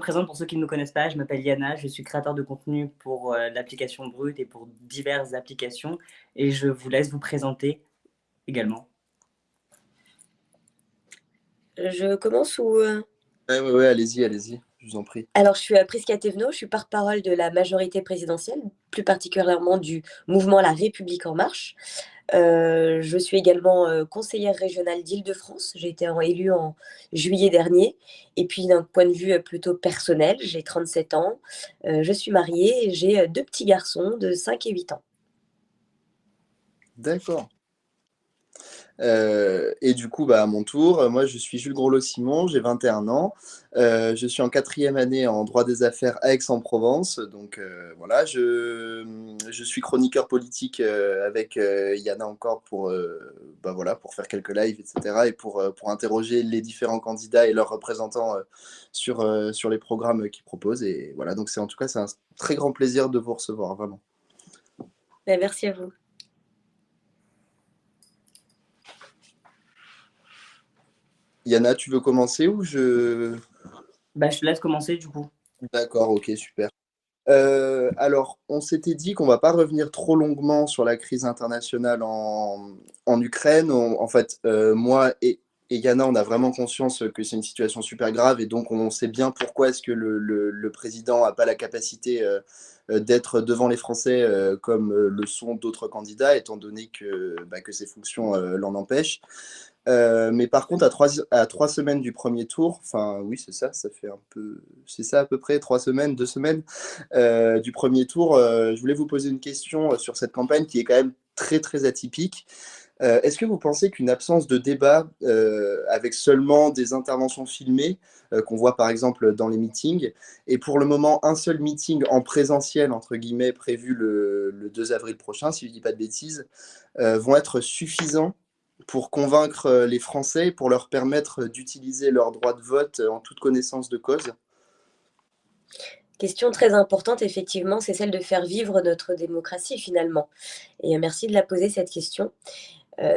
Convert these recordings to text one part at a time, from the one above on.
présente pour ceux qui ne me connaissent pas, je m'appelle Yana, je suis créateur de contenu pour l'application Brut et pour diverses applications et je vous laisse vous présenter également. Je commence ou Ouais, allez-y, allez-y, je vous en prie. Alors, je suis Prisca Thévenot, je suis porte-parole de la majorité présidentielle, plus particulièrement du mouvement La République En Marche. Je suis également conseillère régionale d'Île-de-France. J'ai été élue en juillet dernier. Et puis, d'un point de vue plutôt personnel, j'ai 37 ans, je suis mariée et j'ai deux petits garçons de 5 et 8 ans. D'accord. Et du coup, à mon tour, moi je suis Jules Groslo-Simon, j'ai 21 ans. Je suis en 4e année en droit des affaires à Aix-en-Provence. Donc voilà, je suis chroniqueur politique avec Yana encore pour, voilà, pour faire quelques lives, etc. Et pour interroger les différents candidats et leurs représentants sur les programmes qu'ils proposent. Et voilà, donc en tout cas, c'est un très grand plaisir de vous recevoir, vraiment. Merci à vous. Yana, tu veux commencer ou je... Je te laisse commencer du coup. D'accord, ok, super. Alors, on s'était dit qu'on va pas revenir trop longuement sur la crise internationale en Ukraine. En fait, moi et Yana, on a vraiment conscience que c'est une situation super grave et donc on sait bien pourquoi est-ce que le président n'a pas la capacité d'être devant les Français comme le sont d'autres candidats, étant donné que ses fonctions l'en empêchent. Mais par contre, à 3 semaines du premier tour, enfin oui, c'est ça, ça fait un peu, c'est ça à peu près, 3 semaines, 2 semaines du premier tour, je voulais vous poser une question sur cette campagne qui est quand même très très atypique. Est-ce que vous pensez qu'une absence de débat avec seulement des interventions filmées, qu'on voit par exemple dans les meetings, et pour le moment un seul meeting en présentiel, entre guillemets, prévu le 2 avril prochain, si je ne dis pas de bêtises, vont être suffisants pour convaincre les Français, pour leur permettre d'utiliser leur droit de vote en toute connaissance de cause? Question très importante, effectivement, c'est celle de faire vivre notre démocratie finalement. Et merci de la poser, cette question.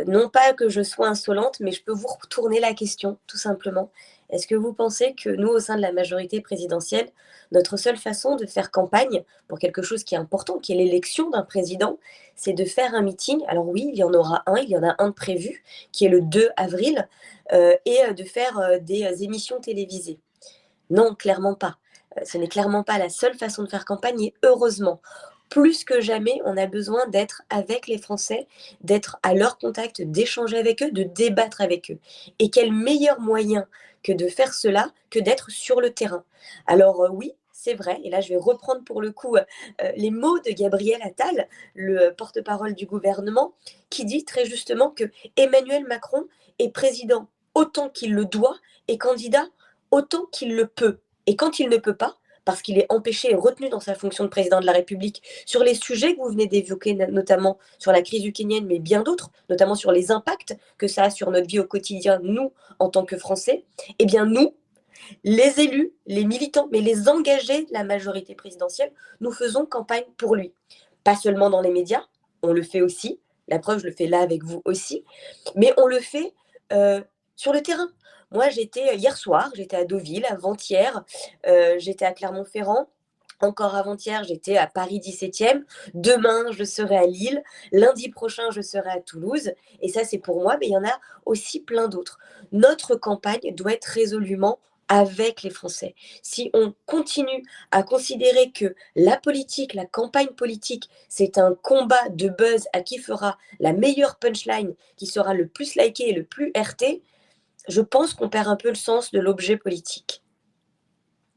Non pas que je sois insolente, mais je peux vous retourner la question, tout simplement. Est-ce que vous pensez que nous, au sein de la majorité présidentielle, notre seule façon de faire campagne pour quelque chose qui est important, qui est l'élection d'un président, c'est de faire un meeting? Alors oui, il y en aura un, il y en a un de prévu, qui est le 2 avril, et de faire des émissions télévisées. Non, clairement pas. Ce n'est clairement pas la seule façon de faire campagne et heureusement, plus que jamais, on a besoin d'être avec les Français, d'être à leur contact, d'échanger avec eux, de débattre avec eux. Et quel meilleur moyen que de faire cela que d'être sur le terrain? Alors oui, c'est vrai, et là je vais reprendre pour le coup les mots de Gabriel Attal, le porte-parole du gouvernement, qui dit très justement que Emmanuel Macron est président autant qu'il le doit et candidat autant qu'il le peut. Et quand il ne peut pas, parce qu'il est empêché et retenu dans sa fonction de président de la République sur les sujets que vous venez d'évoquer, notamment sur la crise ukrainienne, mais bien d'autres, notamment sur les impacts que ça a sur notre vie au quotidien, nous, en tant que Français, eh bien nous, les élus, les militants, mais les engagés de la majorité présidentielle, nous faisons campagne pour lui. Pas seulement dans les médias, on le fait aussi, la preuve, je le fais là avec vous aussi, mais on le fait sur le terrain. Moi, hier soir, j'étais à Deauville, avant-hier, j'étais à Clermont-Ferrand. Encore avant-hier, j'étais à Paris 17e. Demain, je serai à Lille. Lundi prochain, je serai à Toulouse. Et ça, c'est pour moi, mais il y en a aussi plein d'autres. Notre campagne doit être résolument avec les Français. Si on continue à considérer que la politique, la campagne politique, c'est un combat de buzz à qui fera la meilleure punchline, qui sera le plus liké et le plus RT, je pense qu'on perd un peu le sens de l'objet politique.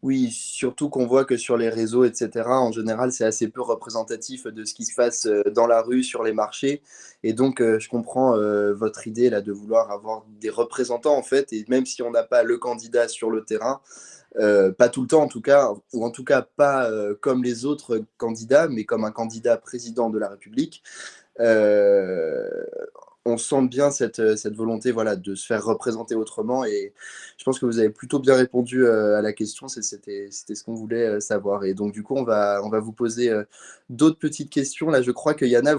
Oui, surtout qu'on voit que sur les réseaux, etc., en général, c'est assez peu représentatif de ce qui se passe dans la rue, sur les marchés. Et donc, je comprends votre idée là de vouloir avoir des représentants, en fait, et même si on n'a pas le candidat sur le terrain, pas tout le temps en tout cas, ou en tout cas pas comme les autres candidats, mais comme un candidat président de la République. Euh, on sent bien cette volonté, voilà, de se faire représenter autrement, et je pense que vous avez plutôt bien répondu à la question. C'était ce qu'on voulait savoir. Et donc du coup, on va vous poser d'autres petites questions. Là, je crois que Yana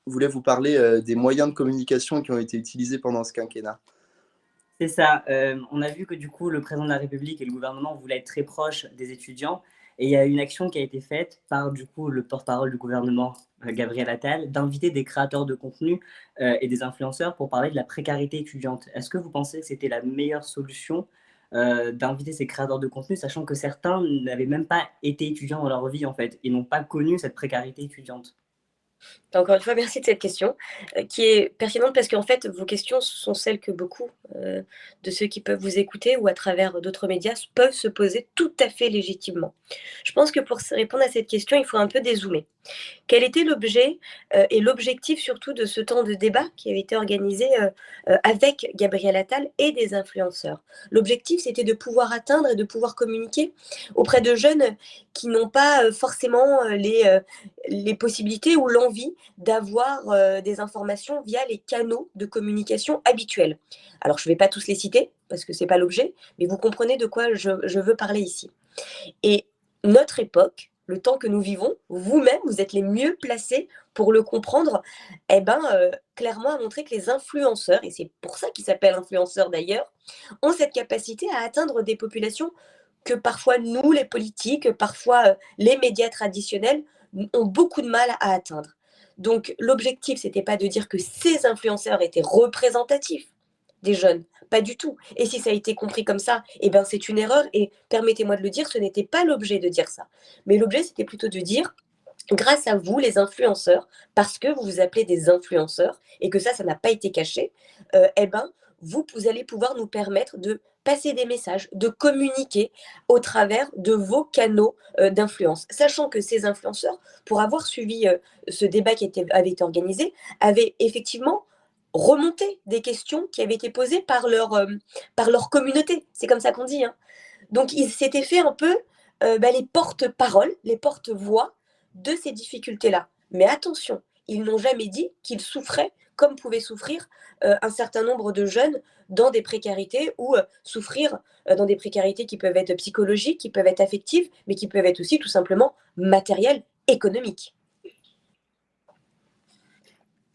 voulait vous parler des moyens de communication qui ont été utilisés pendant ce quinquennat. C'est ça. On a vu que du coup, le président de la République et le gouvernement voulaient être très proches des étudiants. Et il y a une action qui a été faite par du coup le porte-parole du gouvernement, Gabriel Attal, d'inviter des créateurs de contenu et des influenceurs pour parler de la précarité étudiante. Est-ce que vous pensez que c'était la meilleure solution d'inviter ces créateurs de contenu, sachant que certains n'avaient même pas été étudiants dans leur vie en fait, et n'ont pas connu cette précarité étudiante? Encore une fois, merci de cette question, qui est pertinente parce qu'en fait, vos questions sont celles que beaucoup, de ceux qui peuvent vous écouter ou à travers d'autres médias peuvent se poser tout à fait légitimement. Je pense que pour répondre à cette question, il faut un peu dézoomer. Quel était l'objet et l'objectif surtout de ce temps de débat qui avait été organisé avec Gabriel Attal et des influenceurs? L'objectif, c'était de pouvoir atteindre et de pouvoir communiquer auprès de jeunes qui n'ont pas forcément les possibilités ou l'envie d'avoir des informations via les canaux de communication habituels. Alors, je ne vais pas tous les citer parce que ce n'est pas l'objet, mais vous comprenez de quoi je veux parler ici. Et notre époque, le temps que nous vivons, vous-même, vous êtes les mieux placés pour le comprendre, clairement a montré que les influenceurs, et c'est pour ça qu'ils s'appellent influenceurs d'ailleurs, ont cette capacité à atteindre des populations que parfois nous, les politiques, parfois les médias traditionnels, ont beaucoup de mal à atteindre. Donc l'objectif, c'était pas de dire que ces influenceurs étaient représentatifs des jeunes, pas du tout. Et si ça a été compris comme ça, c'est une erreur et permettez-moi de le dire, ce n'était pas l'objet de dire ça. Mais l'objet, c'était plutôt de dire, grâce à vous, les influenceurs, parce que vous vous appelez des influenceurs et que ça n'a pas été caché, vous allez pouvoir nous permettre de passer des messages, de communiquer au travers de vos canaux d'influence. Sachant que ces influenceurs, pour avoir suivi ce débat qui avait été organisé, avaient effectivement remonté des questions qui avaient été posées par leur communauté. C'est comme ça qu'on dit, hein. Donc, ils s'étaient fait un peu les porte-paroles, les porte-voix de ces difficultés-là. Mais attention, ils n'ont jamais dit qu'ils souffraient comme pouvaient souffrir un certain nombre de jeunes dans des précarités ou souffrir dans des précarités qui peuvent être psychologiques, qui peuvent être affectives, mais qui peuvent être aussi tout simplement matérielles, économiques.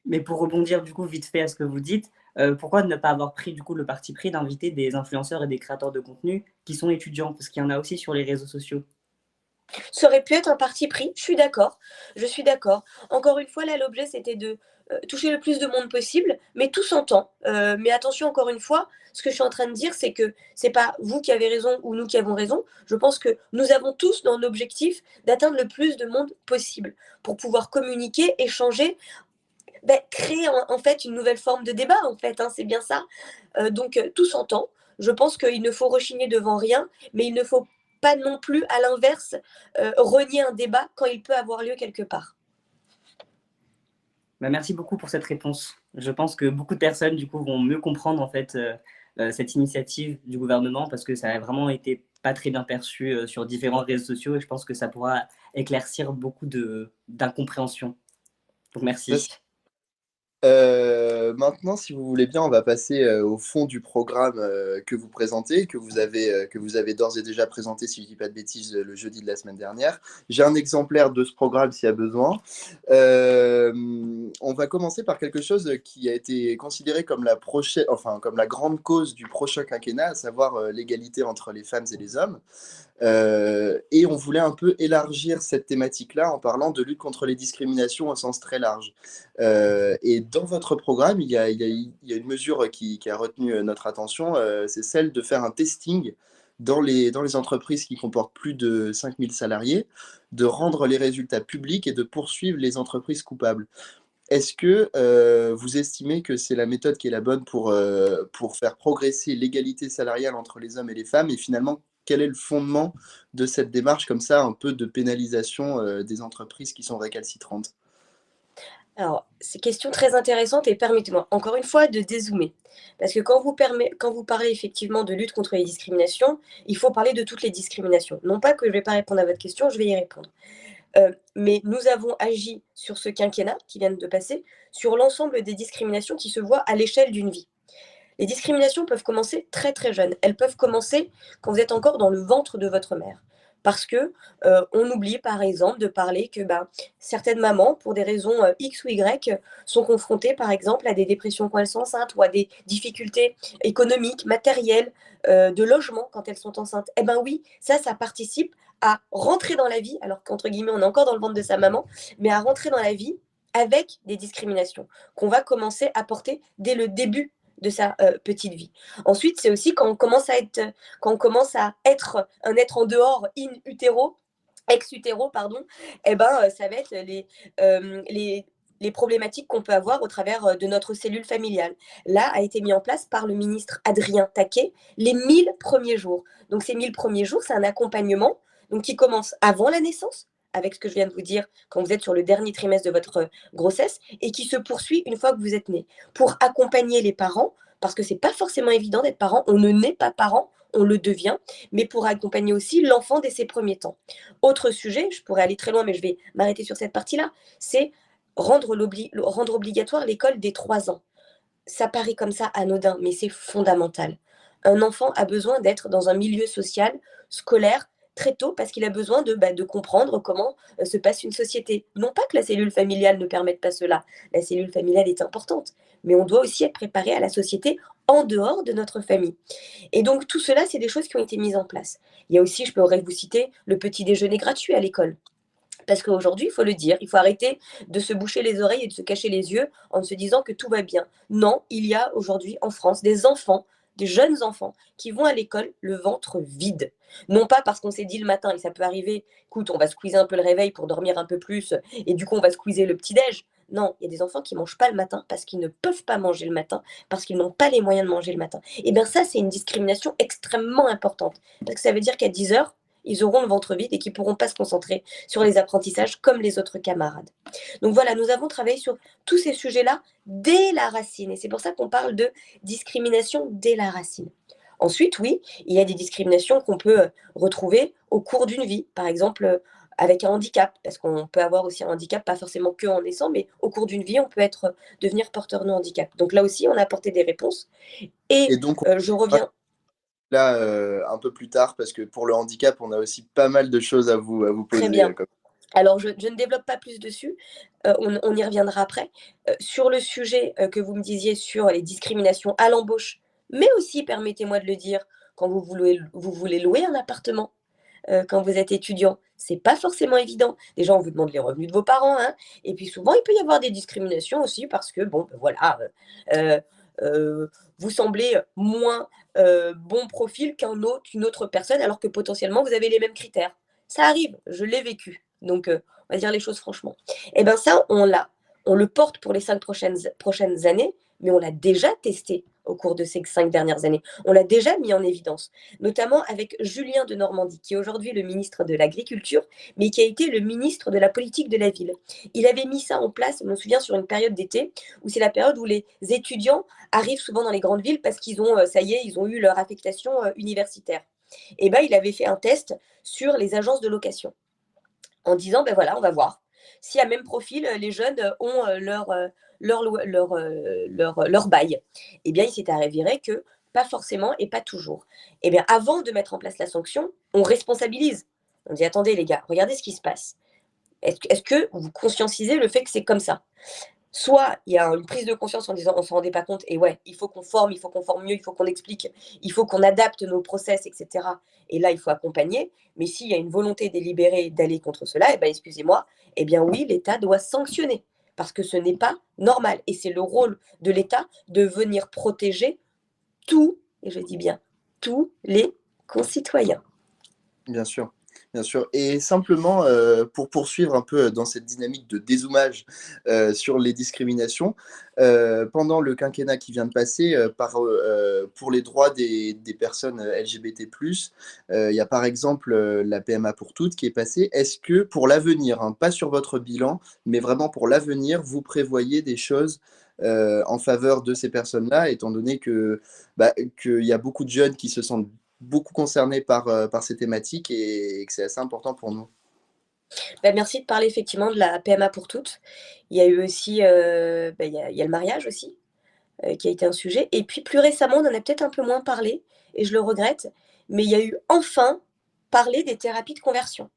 Mais pour rebondir du coup vite fait à ce que vous dites, pourquoi ne pas avoir pris du coup le parti pris d'inviter des influenceurs et des créateurs de contenu qui sont étudiants? Parce qu'il y en a aussi sur les réseaux sociaux. Ça aurait pu être un parti pris, je suis d'accord, je suis d'accord. Encore une fois, là, l'objet, c'était de toucher le plus de monde possible, mais tout s'entend. Mais attention, encore une fois, ce que je suis en train de dire, c'est que c'est pas vous qui avez raison ou nous qui avons raison. Je pense que nous avons tous dans l'objectif d'atteindre le plus de monde possible pour pouvoir communiquer, échanger, créer en fait une nouvelle forme de débat, en fait, hein, c'est bien ça. Donc, tout s'entend. Je pense qu'il ne faut rechigner devant rien, mais il ne faut pas non plus, à l'inverse, renier un débat quand il peut avoir lieu quelque part. Bah, merci beaucoup pour cette réponse. Je pense que beaucoup de personnes du coup vont mieux comprendre en fait cette initiative du gouvernement parce que ça a vraiment été pas très bien perçu sur différents réseaux sociaux et je pense que ça pourra éclaircir beaucoup d'incompréhension. Donc merci. Maintenant, si vous voulez bien, on va passer au fond du programme que vous présentez, que vous avez d'ores et déjà présenté, si je ne dis pas de bêtises, le jeudi de la semaine dernière. J'ai un exemplaire de ce programme s'il y a besoin. On va commencer par quelque chose qui a été considéré comme comme la grande cause du prochain quinquennat, à savoir l'égalité entre les femmes et les hommes. Et on voulait un peu élargir cette thématique-là en parlant de lutte contre les discriminations au sens très large. Et dans votre programme, il y a une mesure qui a retenu notre attention, c'est celle de faire un testing dans les entreprises qui comportent plus de 5000 salariés, de rendre les résultats publics et de poursuivre les entreprises coupables. Est-ce que vous estimez que c'est la méthode qui est la bonne pour faire progresser l'égalité salariale entre les hommes et les femmes? Et finalement, quel est le fondement de cette démarche comme ça, un peu de pénalisation des entreprises qui sont récalcitrantes? Alors, c'est une question très intéressante et permettez-moi encore une fois de dézoomer. Parce que quand vous parlez effectivement de lutte contre les discriminations, il faut parler de toutes les discriminations. Non pas que je ne vais pas répondre à votre question, je vais y répondre. Mais nous avons agi sur ce quinquennat qui vient de passer, sur l'ensemble des discriminations qui se voient à l'échelle d'une vie. Les discriminations peuvent commencer très très jeunes. Elles peuvent commencer quand vous êtes encore dans le ventre de votre mère. parce que on oublie par exemple de parler que certaines mamans, pour des raisons X ou Y, sont confrontées par exemple à des dépressions quand elles sont enceintes ou à des difficultés économiques, matérielles, de logement quand elles sont enceintes. Eh ben oui, ça participe à rentrer dans la vie, alors qu'entre guillemets on est encore dans le ventre de sa maman, mais à rentrer dans la vie avec des discriminations qu'on va commencer à porter dès le début de sa petite vie. Ensuite, c'est aussi quand on commence à être un être en dehors, in utero, ex utero, pardon, ça va être les problématiques qu'on peut avoir au travers de notre cellule familiale. Là, a été mis en place par le ministre Adrien Taquet les 1000 premiers jours. Donc, ces 1000 premiers jours, c'est un accompagnement donc, qui commence avant la naissance, avec ce que je viens de vous dire, quand vous êtes sur le dernier trimestre de votre grossesse, et qui se poursuit une fois que vous êtes né, pour accompagner les parents, parce que c'est pas forcément évident d'être parent, on ne naît pas parent, on le devient, mais pour accompagner aussi l'enfant dès ses premiers temps. Autre sujet, je pourrais aller très loin, mais je vais m'arrêter sur cette partie-là, c'est rendre obligatoire l'école dès 3 ans. Ça paraît comme ça anodin, mais c'est fondamental. Un enfant a besoin d'être dans un milieu social, scolaire, très tôt, parce qu'il a besoin de comprendre comment se passe une société. Non pas que la cellule familiale ne permette pas cela, la cellule familiale est importante, mais on doit aussi être préparé à la société en dehors de notre famille. Et donc tout cela, c'est des choses qui ont été mises en place. Il y a aussi, je pourrais vous citer, le petit déjeuner gratuit à l'école. Parce qu'aujourd'hui, il faut le dire, il faut arrêter de se boucher les oreilles et de se cacher les yeux en se disant que tout va bien. Non, il y a aujourd'hui en France des enfants, des jeunes enfants, qui vont à l'école le ventre vide. Non pas parce qu'on s'est dit le matin, et ça peut arriver, écoute, on va squeezer un peu le réveil pour dormir un peu plus, et du coup on va squeezer le petit-déj. Non, il y a des enfants qui ne mangent pas le matin parce qu'ils ne peuvent pas manger le matin, parce qu'ils n'ont pas les moyens de manger le matin. Et bien ça, c'est une discrimination extrêmement importante. Parce que ça veut dire qu'à 10 heures, ils auront le ventre vide et qu'ils ne pourront pas se concentrer sur les apprentissages comme les autres camarades. Donc voilà, nous avons travaillé sur tous ces sujets-là dès la racine. Et c'est pour ça qu'on parle de discrimination dès la racine. Ensuite, oui, il y a des discriminations qu'on peut retrouver au cours d'une vie. Par exemple, avec un handicap, parce qu'on peut avoir aussi un handicap, pas forcément que en naissant, mais au cours d'une vie, on peut devenir porteur de handicap. Donc là aussi, on a apporté des réponses. Et Et donc, je reviens. là, un peu plus tard, parce que pour le handicap, on a aussi pas mal de choses à vous Très poser. bien. Alors, je ne développe pas plus dessus, on y reviendra après. Sur le sujet que vous me disiez sur les discriminations à l'embauche, mais aussi, permettez-moi de le dire, quand vous voulez louer un appartement, quand vous êtes étudiant, c'est pas forcément évident. Déjà, on vous demande les revenus de vos parents, hein, et puis souvent, il peut y avoir des discriminations aussi parce que, bon, voilà, euh, vous semblez moins bon profil qu'une autre personne, alors que potentiellement, vous avez les mêmes critères. Ça arrive, je l'ai vécu. Donc, on va dire les choses franchement. Et bien ça, on l'a. On le porte pour les 5 prochaines années, mais on l'a déjà testé au cours de ces 5 dernières années. On l'a déjà mis en évidence, notamment avec Julien de Normandie, qui est aujourd'hui le ministre de l'Agriculture, mais qui a été le ministre de la politique de la ville. Il avait mis ça en place, je me souviens, sur une période d'été, où c'est la période où les étudiants arrivent souvent dans les grandes villes parce qu'ils ont, ça y est, ils ont eu leur affectation universitaire. Et bien, il avait fait un test sur les agences de location en disant, ben voilà, on va voir. Si à même profil, les jeunes ont leur bail. Eh bien, il s'est avéré que pas forcément et pas toujours. Eh bien, avant de mettre en place la sanction, on responsabilise. On dit, attendez les gars, regardez ce qui se passe. Est-ce que vous conscientisez le fait que c'est comme ça? Soit il y a une prise de conscience en disant on ne s'en rendait pas compte et ouais, il faut qu'on forme mieux, il faut qu'on explique, il faut qu'on adapte nos process, etc. Et là, il faut accompagner. Mais s'il y a une volonté délibérée d'aller contre cela, eh bien, excusez-moi, eh bien oui, l'État doit sanctionner parce que ce n'est pas normal. Et c'est le rôle de l'État de venir protéger tous, et je dis bien tous les concitoyens. Bien sûr, bien sûr. Et simplement, pour poursuivre un peu dans cette dynamique de dézoomage sur les discriminations, pendant le quinquennat qui vient de passer, pour les droits des personnes LGBT+, il y a par exemple la PMA pour toutes qui est passée. Est-ce que pour l'avenir, hein, pas sur votre bilan, mais vraiment pour l'avenir, vous prévoyez des choses en faveur de ces personnes-là, étant donné qu'il y a beaucoup de jeunes qui se sentent beaucoup concernés par ces thématiques et que c'est assez important pour nous. Merci de parler effectivement de la PMA pour toutes. Il y a eu aussi, il y a le mariage aussi, qui a été un sujet. Et puis plus récemment, on en a peut-être un peu moins parlé, et je le regrette, mais il y a eu enfin, parler des thérapies de conversion.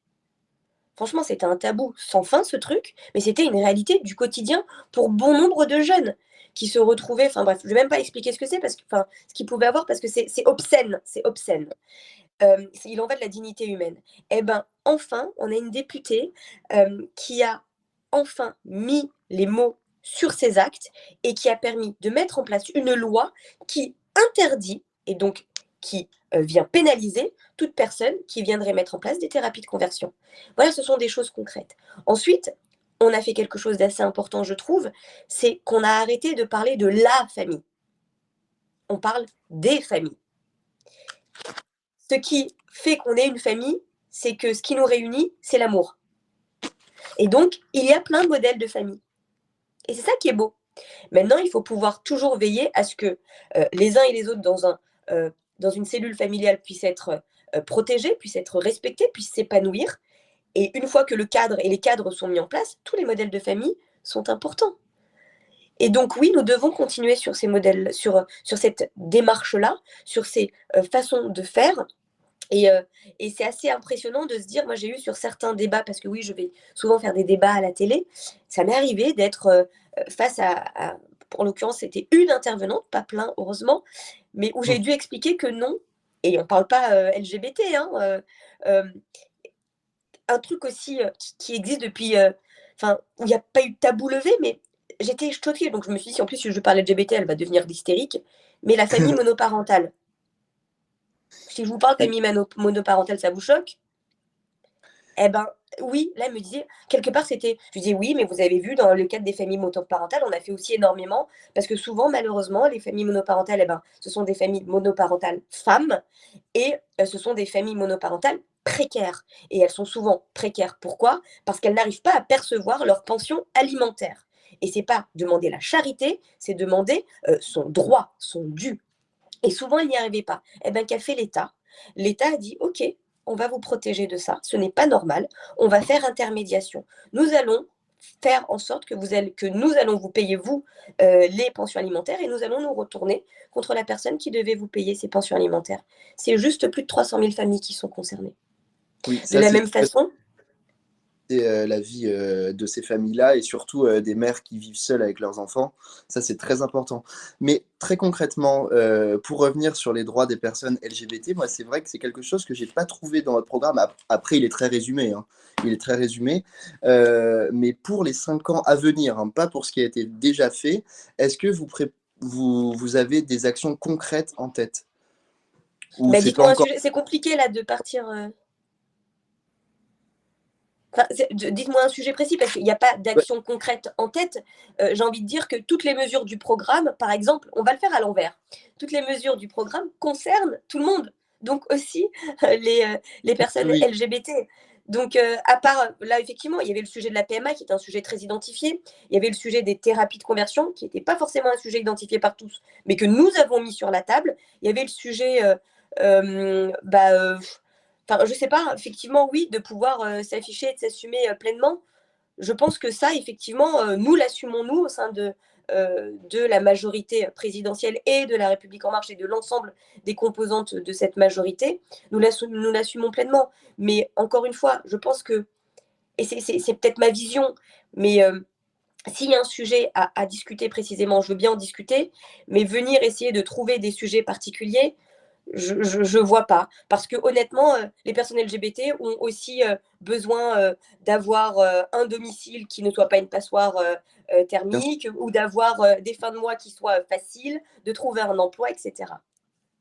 Franchement, c'était un tabou sans fin, ce truc, mais c'était une réalité du quotidien pour bon nombre de jeunes qui se retrouvaient, enfin bref, je ne vais même pas expliquer ce que c'est, parce que, enfin, ce qu'ils pouvaient avoir, parce que c'est obscène, c'est obscène. Il en va de la dignité humaine. Eh bien, enfin, on a une députée qui a enfin mis les mots sur ses actes et qui a permis de mettre en place une loi qui interdit, et donc qui vient pénaliser toute personne qui viendrait mettre en place des thérapies de conversion. Voilà, ce sont des choses concrètes. Ensuite, on a fait quelque chose d'assez important, je trouve, c'est qu'on a arrêté de parler de la famille. On parle des familles. Ce qui fait qu'on est une famille, c'est que ce qui nous réunit, c'est l'amour. Et donc, il y a plein de modèles de famille. Et c'est ça qui est beau. Maintenant, il faut pouvoir toujours veiller à ce que les uns et les autres dans une cellule familiale puissent être protégés, puissent être respectés, puissent s'épanouir. Et une fois que le cadre et les cadres sont mis en place, tous les modèles de famille sont importants. Et donc oui, nous devons continuer sur ces modèles, sur cette démarche-là, sur ces façons de faire. Et c'est assez impressionnant de se dire, moi j'ai eu sur certains débats, parce que oui, je vais souvent faire des débats à la télé, ça m'est arrivé d'être face à, en l'occurrence, c'était une intervenante, pas plein, heureusement, mais où j'ai dû expliquer que non, et on ne parle pas LGBT, hein, un truc aussi qui existe depuis, enfin, où il n'y a pas eu de tabou levé, mais j'étais choquée, donc je me suis dit, si en plus je parle LGBT, elle va devenir hystérique, mais la famille monoparentale. Si je vous parle de famille monoparentale, ça vous choque? Eh ben oui, là, elle me disait, quelque part, c'était, je disais oui, mais vous avez vu, dans le cadre des familles monoparentales, on a fait aussi énormément, parce que souvent, malheureusement, les familles monoparentales, eh ben, ce sont des familles monoparentales femmes, et ce sont des familles monoparentales précaires. Et elles sont souvent précaires. Pourquoi? Parce qu'elles n'arrivent pas à percevoir leur pension alimentaire. Et c'est pas demander la charité, c'est demander son droit, son dû. Et souvent, il n'y arrivait pas. Eh bien, qu'a fait l'État? L'État a dit, OK, on va vous protéger de ça, ce n'est pas normal, on va faire intermédiation. Nous allons faire en sorte que nous allons vous payer, vous, les pensions alimentaires, et nous allons nous retourner contre la personne qui devait vous payer ces pensions alimentaires. C'est juste plus de 300 000 familles qui sont concernées. Oui, De ça la c'est même façon, la vie de ces familles-là et surtout des mères qui vivent seules avec leurs enfants. Ça, c'est très important. Mais très concrètement, pour revenir sur les droits des personnes LGBT, moi, c'est vrai que c'est quelque chose que j'ai pas trouvé dans votre programme. Après, il est très résumé, hein. Il est très résumé. Mais pour les 5 ans à venir, hein, pas pour ce qui a été déjà fait, est-ce que vous avez des actions concrètes en tête? Ou bah, c'est pas dites-moi un encore... sujet, c'est compliqué là de partir. Enfin, dites-moi un sujet précis, parce qu'il n'y a pas Ouais, d'action concrète en tête. J'ai envie de dire que toutes les mesures du programme, par exemple, on va le faire à l'envers. Toutes les mesures du programme concernent tout le monde, donc aussi les personnes oui, LGBT. Donc, à part, là, effectivement, il y avait le sujet de la PMA, qui est un sujet très identifié. Il y avait le sujet des thérapies de conversion, qui n'était pas forcément un sujet identifié par tous, mais que nous avons mis sur la table. Il y avait le sujet enfin, je sais pas, effectivement, oui, de pouvoir s'afficher et de s'assumer pleinement. Je pense que ça, effectivement, nous l'assumons, nous, au sein de la majorité présidentielle et de la République en marche et de l'ensemble des composantes de cette majorité. Nous l'assumons pleinement. Mais encore une fois, je pense que, et c'est peut-être ma vision, mais s'il y a un sujet à discuter précisément, je veux bien en discuter, mais venir essayer de trouver des sujets particuliers, je vois pas. Parce que honnêtement, les personnes LGBT ont aussi besoin d'avoir un domicile qui ne soit pas une passoire bien sûr. thermique, ou d'avoir des fins de mois qui soient faciles, de trouver un emploi, etc.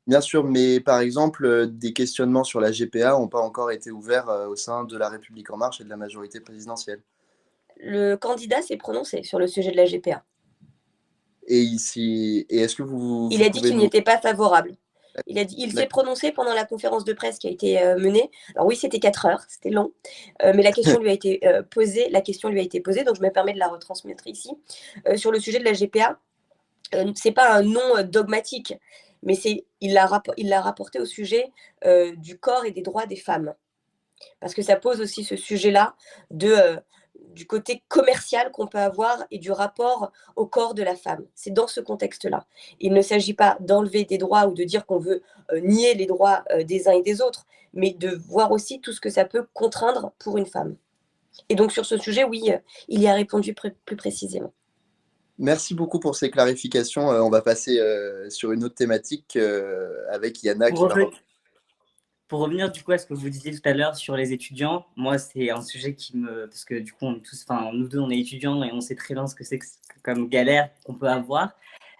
Bien sûr, mais par exemple, des questionnements sur la GPA n'ont pas encore été ouverts au sein de La République en marche et de la majorité présidentielle. Le candidat s'est prononcé sur le sujet de la GPA. Et ici, et est-ce que Il vous a dit pouvez qu'il n'y nous... était pas favorable. Il s'est D'accord. prononcé pendant la conférence de presse qui a été menée. Alors oui, c'était 4 heures, c'était long, mais la question lui a été posée. La question lui a été posée, donc je me permets de la retransmettre ici. Sur le sujet de la GPA, c'est pas un non dogmatique, mais il l'a rapporté au sujet du corps et des droits des femmes, parce que ça pose aussi ce sujet-là de du côté commercial qu'on peut avoir et du rapport au corps de la femme. C'est dans ce contexte-là. Il ne s'agit pas d'enlever des droits ou de dire qu'on veut nier les droits des uns et des autres, mais de voir aussi tout ce que ça peut contraindre pour une femme. Et donc sur ce sujet, oui, il y a répondu plus précisément. Merci beaucoup pour ces clarifications. On va passer sur une autre thématique avec Yana Pour qui va... revenir, pour revenir du coup à ce que vous disiez tout à l'heure sur les étudiants, moi c'est un sujet qui me... Parce que du coup on est tous, enfin nous deux on est étudiants et on sait très bien ce que c'est comme galère qu'on peut avoir.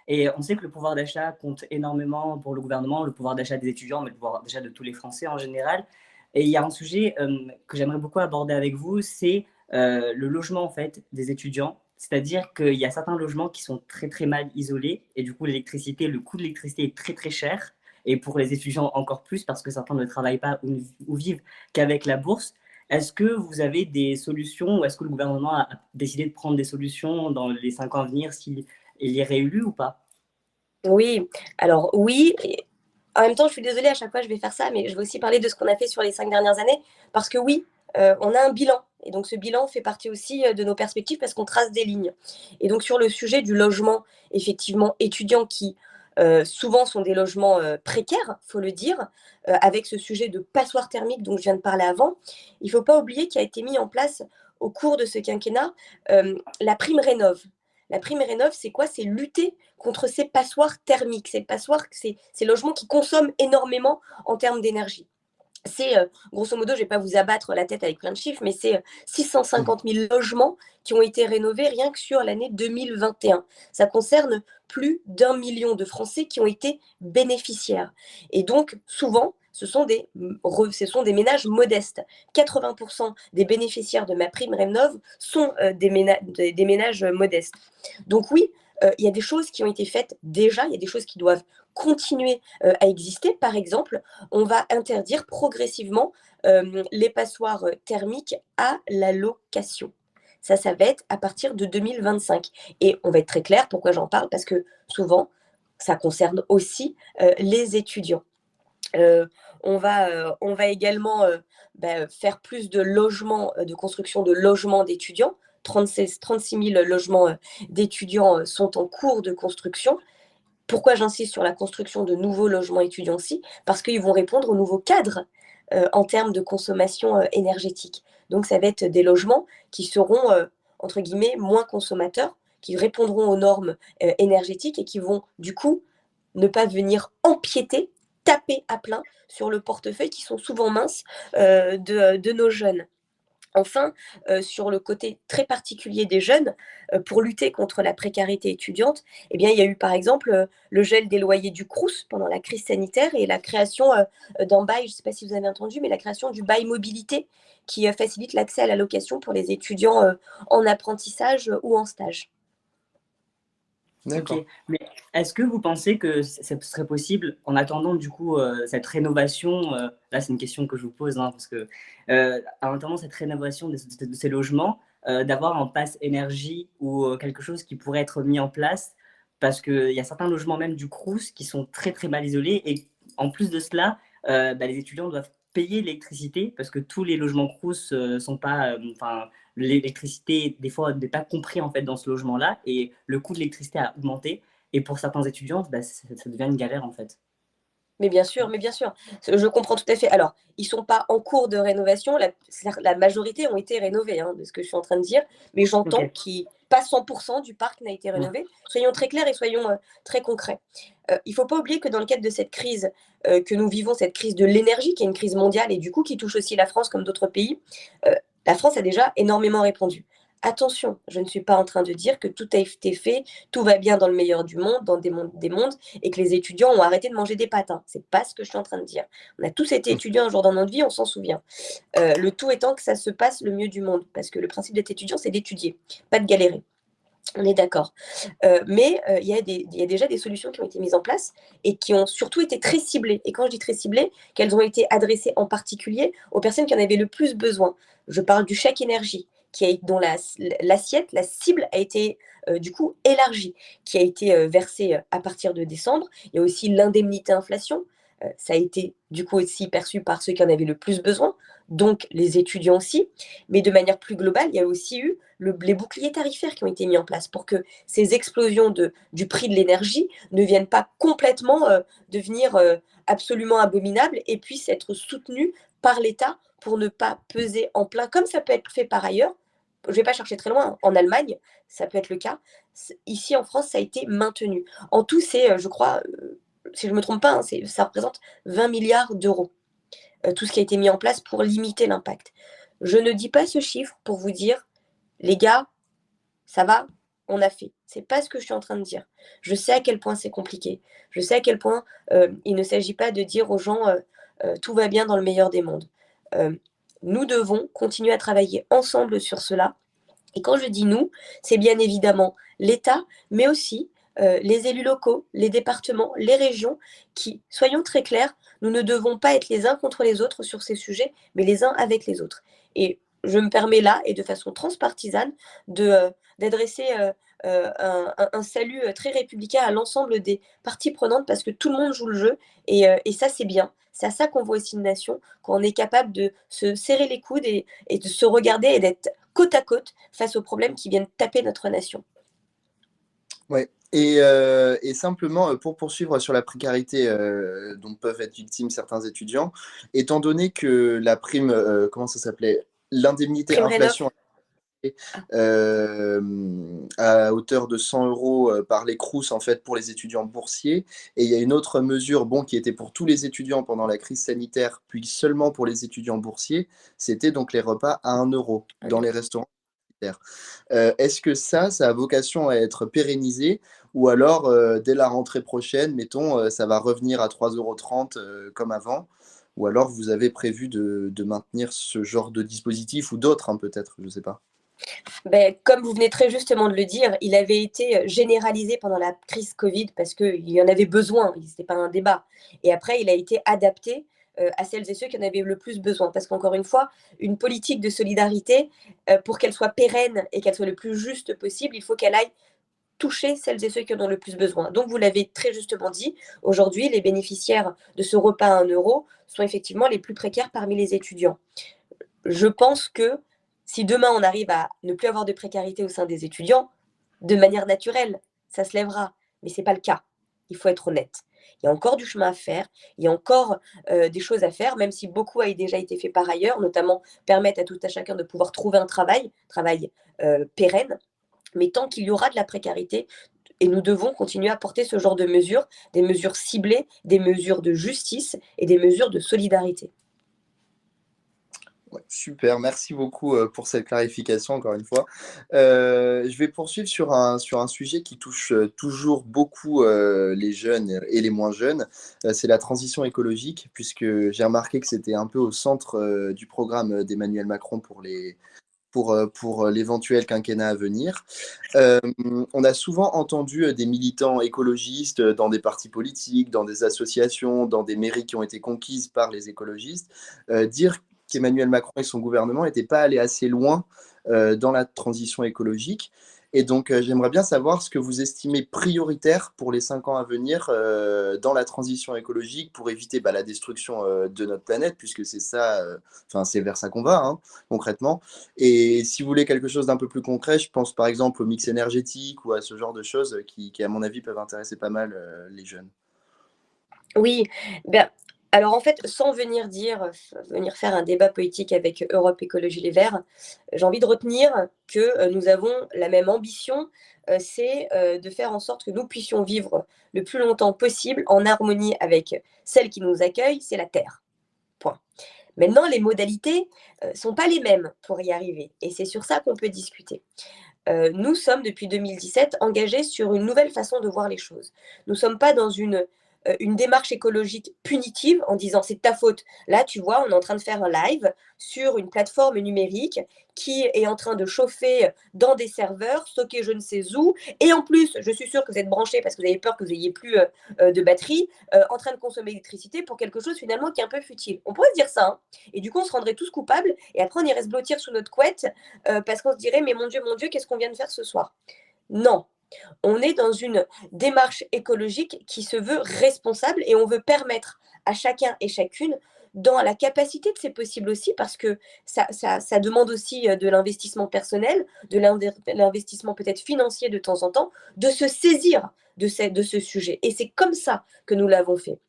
Et on sait que le pouvoir d'achat compte énormément pour le gouvernement, le pouvoir d'achat des étudiants, mais le pouvoir d'achat de tous les Français en général. Et il y a un sujet que j'aimerais beaucoup aborder avec vous, c'est le logement en fait des étudiants. C'est-à-dire qu'il y a certains logements qui sont très très mal isolés et du coup l'électricité, le coût de l'électricité est très très cher. Et pour les étudiants encore plus parce que certains ne travaillent pas ou vivent qu'avec la bourse. Est-ce que vous avez des solutions ou est-ce que le gouvernement a décidé de prendre des solutions dans les 5 ans à venir s'il est réélu ou pas? Oui, alors oui. En même temps, je suis désolée, à chaque fois, je vais faire ça, mais je vais aussi parler de ce qu'on a fait sur les 5 dernières années, parce que oui, on a un bilan. Et donc, ce bilan fait partie aussi de nos perspectives parce qu'on trace des lignes. Et donc, sur le sujet du logement, effectivement, étudiants qui souvent sont des logements précaires, il faut le dire, avec ce sujet de passoire thermique dont je viens de parler avant, il ne faut pas oublier qu'il a été mis en place au cours de ce quinquennat la prime Rénov'. La prime Rénov', c'est quoi? C'est lutter contre ces passoires thermiques, ces logements qui consomment énormément en termes d'énergie. C'est, grosso modo, je ne vais pas vous abattre la tête avec plein de chiffres, mais c'est 650 000 logements qui ont été rénovés rien que sur l'année 2021. Ça concerne plus d'1 million de Français qui ont été bénéficiaires. Et donc, souvent, ce sont des ménages modestes. 80% des bénéficiaires de ma prime Rénov' sont des ménages modestes. Donc oui, il y a des choses qui ont été faites déjà, il y a des choses qui doivent continuer à exister. Par exemple, on va interdire progressivement les passoires thermiques à la location. Ça va être à partir de 2025. Et on va être très clair, pourquoi j'en parle? Parce que souvent, ça concerne aussi les étudiants. On va également faire plus de logements, de construction de logements d'étudiants. 36 000 logements d'étudiants sont en cours de construction. Pourquoi j'insiste sur la construction de nouveaux logements étudiants aussi? Parce qu'ils vont répondre aux nouveaux cadres en termes de consommation énergétique. Donc, ça va être des logements qui seront, entre guillemets, moins consommateurs, qui répondront aux normes énergétiques et qui vont, du coup, ne pas venir empiéter, taper à plein sur le portefeuille qui sont souvent minces de nos jeunes. Enfin, sur le côté très particulier des jeunes, pour lutter contre la précarité étudiante, eh bien, il y a eu par exemple le gel des loyers du Crous pendant la crise sanitaire et la création d'un bail, je ne sais pas si vous avez entendu, mais la création du bail mobilité qui facilite l'accès à la location pour les étudiants en apprentissage ou en stage. Ok, D'accord. mais est-ce que vous pensez que ce serait possible, en attendant du coup cette rénovation, là c'est une question que je vous pose, hein, parce que en attendant cette rénovation de ces logements, d'avoir un pass énergie ou quelque chose qui pourrait être mis en place, parce qu'il y a certains logements même du Crous qui sont très très mal isolés, et en plus de cela, les étudiants doivent payer l'électricité, parce que tous les logements Crous sont pas, enfin l'électricité, des fois, n'est pas compris en fait dans ce logement-là et le coût de l'électricité a augmenté. Et pour certains étudiants, ça devient une galère en fait. Mais bien sûr, je comprends tout à fait. Alors, ils ne sont pas en cours de rénovation, la majorité ont été rénovés, hein, de ce que je suis en train de dire, mais Ok. j'entends que pas 100% du parc n'a été rénové. Soyons très clairs et soyons très concrets. Il ne faut pas oublier que dans le cadre de cette crise que nous vivons, cette crise de l'énergie, qui est une crise mondiale et du coup qui touche aussi la France comme d'autres pays, la France a déjà énormément répondu. Attention, je ne suis pas en train de dire que tout a été fait, tout va bien dans le meilleur du monde, dans des mondes, et que les étudiants ont arrêté de manger des pâtes. Hein. C'est pas ce que je suis en train de dire. On a tous été étudiants un jour dans notre vie, on s'en souvient. Le tout étant que ça se passe le mieux du monde, parce que le principe d'être étudiant, c'est d'étudier, pas de galérer. On est d'accord. Mais il y a déjà des solutions qui ont été mises en place et qui ont surtout été très ciblées. Et quand je dis très ciblées, qu'elles ont été adressées en particulier aux personnes qui en avaient le plus besoin. Je parle du chèque énergie, dont l'assiette, la cible a été du coup élargie, qui a été versée à partir de décembre. Il y a aussi l'indemnité inflation. Ça a été du coup aussi perçu par ceux qui en avaient le plus besoin. donc les étudiants aussi, mais de manière plus globale, il y a aussi eu les boucliers tarifaires qui ont été mis en place pour que ces explosions du prix de l'énergie ne viennent pas complètement devenir absolument abominables et puissent être soutenues par l'État pour ne pas peser en plein, comme ça peut être fait par ailleurs. Je ne vais pas chercher très loin, en Allemagne, ça peut être le cas. Ici, en France, ça a été maintenu. En tout, c'est, je crois, si je ne me trompe pas, hein, ça représente 20 milliards d'euros, tout ce qui a été mis en place pour limiter l'impact. Je ne dis pas ce chiffre pour vous dire, les gars, ça va, on a fait. C'est pas ce que je suis en train de dire. Je sais à quel point c'est compliqué. Je sais à quel point il ne s'agit pas de dire aux gens tout va bien dans le meilleur des mondes. Nous devons continuer à travailler ensemble sur cela. Et quand je dis nous, c'est bien évidemment l'État, mais aussi les élus locaux, les départements, les régions, qui, soyons très clairs, nous ne devons pas être les uns contre les autres sur ces sujets, mais les uns avec les autres. Et je me permets là, et de façon transpartisane, d'adresser un salut très républicain à l'ensemble des parties prenantes, parce que tout le monde joue le jeu, et ça c'est bien. C'est à ça qu'on voit aussi une nation, quand on est capable de se serrer les coudes et de se regarder et d'être côte à côte face aux problèmes qui viennent taper notre nation. Ouais. Et simplement, pour poursuivre sur la précarité dont peuvent être victimes certains étudiants, étant donné que la prime, comment ça s'appelait? L'indemnité Prime Rénov'. inflation à hauteur de 100 euros par les Crous en fait pour les étudiants boursiers. Et il y a une autre mesure qui était pour tous les étudiants pendant la crise sanitaire, puis seulement pour les étudiants boursiers, c'était donc les repas à 1 euro dans les restaurants. Est-ce que ça a vocation à être pérennisé ou alors dès la rentrée prochaine, mettons, ça va revenir à 3,30 € comme avant? Ou alors vous avez prévu de maintenir ce genre de dispositif ou d'autres, hein, peut-être, je ne sais pas. Ben, comme vous venez très justement de le dire, il avait été généralisé pendant la crise Covid parce qu'il y en avait besoin, ce n'était pas un débat. Et après, il a été adapté à celles et ceux qui en avaient le plus besoin. Parce qu'encore une fois, une politique de solidarité, pour qu'elle soit pérenne et qu'elle soit le plus juste possible, il faut qu'elle aille toucher celles et ceux qui en ont le plus besoin. Donc, vous l'avez très justement dit, aujourd'hui, les bénéficiaires de ce repas à 1 euro sont effectivement les plus précaires parmi les étudiants. Je pense que si demain on arrive à ne plus avoir de précarité au sein des étudiants, de manière naturelle, ça se lèvera. Mais ce n'est pas le cas. Il faut être honnête. Il y a encore du chemin à faire, il y a encore des choses à faire, même si beaucoup a déjà été fait par ailleurs, notamment permettre à tout à chacun de pouvoir trouver un travail pérenne. Mais tant qu'il y aura de la précarité, et nous devons continuer à porter ce genre de mesures, des mesures ciblées, des mesures de justice et des mesures de solidarité. Ouais, super, merci beaucoup pour cette clarification encore une fois. Je vais poursuivre sur un sujet qui touche toujours beaucoup les jeunes et les moins jeunes. C'est la transition écologique, puisque j'ai remarqué que c'était un peu au centre du programme d'Emmanuel Macron pour l'éventuel quinquennat à venir. On a souvent entendu des militants écologistes dans des partis politiques, dans des associations, dans des mairies qui ont été conquises par les écologistes, dire qu'Emmanuel Macron et son gouvernement n'étaient pas allés assez loin dans la transition écologique. Et donc, j'aimerais bien savoir ce que vous estimez prioritaire pour les 5 ans à venir dans la transition écologique pour éviter la destruction de notre planète, puisque c'est ça, c'est vers ça qu'on va, hein, concrètement. Et si vous voulez quelque chose d'un peu plus concret, je pense par exemple au mix énergétique ou à ce genre de choses qui à mon avis, peuvent intéresser pas mal les jeunes. Oui, ben, alors en fait, sans venir faire un débat politique avec Europe Écologie Les Verts, j'ai envie de retenir que nous avons la même ambition, c'est de faire en sorte que nous puissions vivre le plus longtemps possible en harmonie avec celle qui nous accueille, c'est la Terre. Point. Maintenant, les modalités ne sont pas les mêmes pour y arriver, et c'est sur ça qu'on peut discuter. Nous sommes, depuis 2017, engagés sur une nouvelle façon de voir les choses. Nous ne sommes pas dans une démarche écologique punitive en disant c'est de ta faute. Là, tu vois, on est en train de faire un live sur une plateforme numérique qui est en train de chauffer dans des serveurs, stockés je ne sais où. Et en plus, je suis sûre que vous êtes branchés parce que vous avez peur que vous n'ayez plus de batterie, en train de consommer l'électricité pour quelque chose finalement qui est un peu futile. On pourrait se dire ça. Hein. Et du coup, on se rendrait tous coupables et après, on irait se blottir sous notre couette parce qu'on se dirait mais mon Dieu, qu'est-ce qu'on vient de faire ce soir? Non. On est dans une démarche écologique qui se veut responsable et on veut permettre à chacun et chacune dans la capacité de ces possibles aussi, parce que ça demande aussi de l'investissement personnel, de l'investissement peut-être financier de temps en temps, de se saisir de ce sujet. Et c'est comme ça que nous l'avons fait.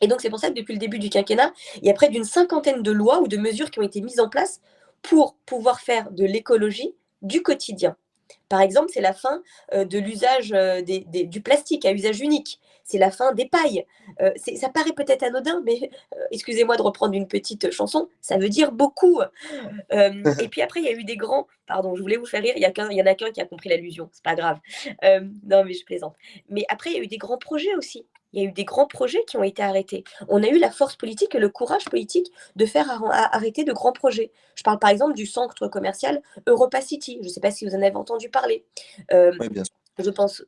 Et donc, c'est pour ça que depuis le début du quinquennat, il y a près d'une cinquantaine de lois ou de mesures qui ont été mises en place pour pouvoir faire de l'écologie du quotidien. Par exemple, c'est la fin de l'usage du plastique à usage unique. C'est la fin des pailles. Ça paraît peut-être anodin, mais excusez-moi de reprendre une petite chanson, ça veut dire beaucoup. Et puis après, il y a eu des grands. Pardon, je voulais vous faire rire, il y en a qu'un qui a compris l'allusion, c'est pas grave. Non, mais je plaisante. Mais après, il y a eu des grands projets aussi. Il y a eu des grands projets qui ont été arrêtés. On a eu la force politique et le courage politique de faire arrêter de grands projets. Je parle par exemple du centre commercial Europa City. Je ne sais pas si vous en avez entendu parler. Oui, bien sûr. Je pense,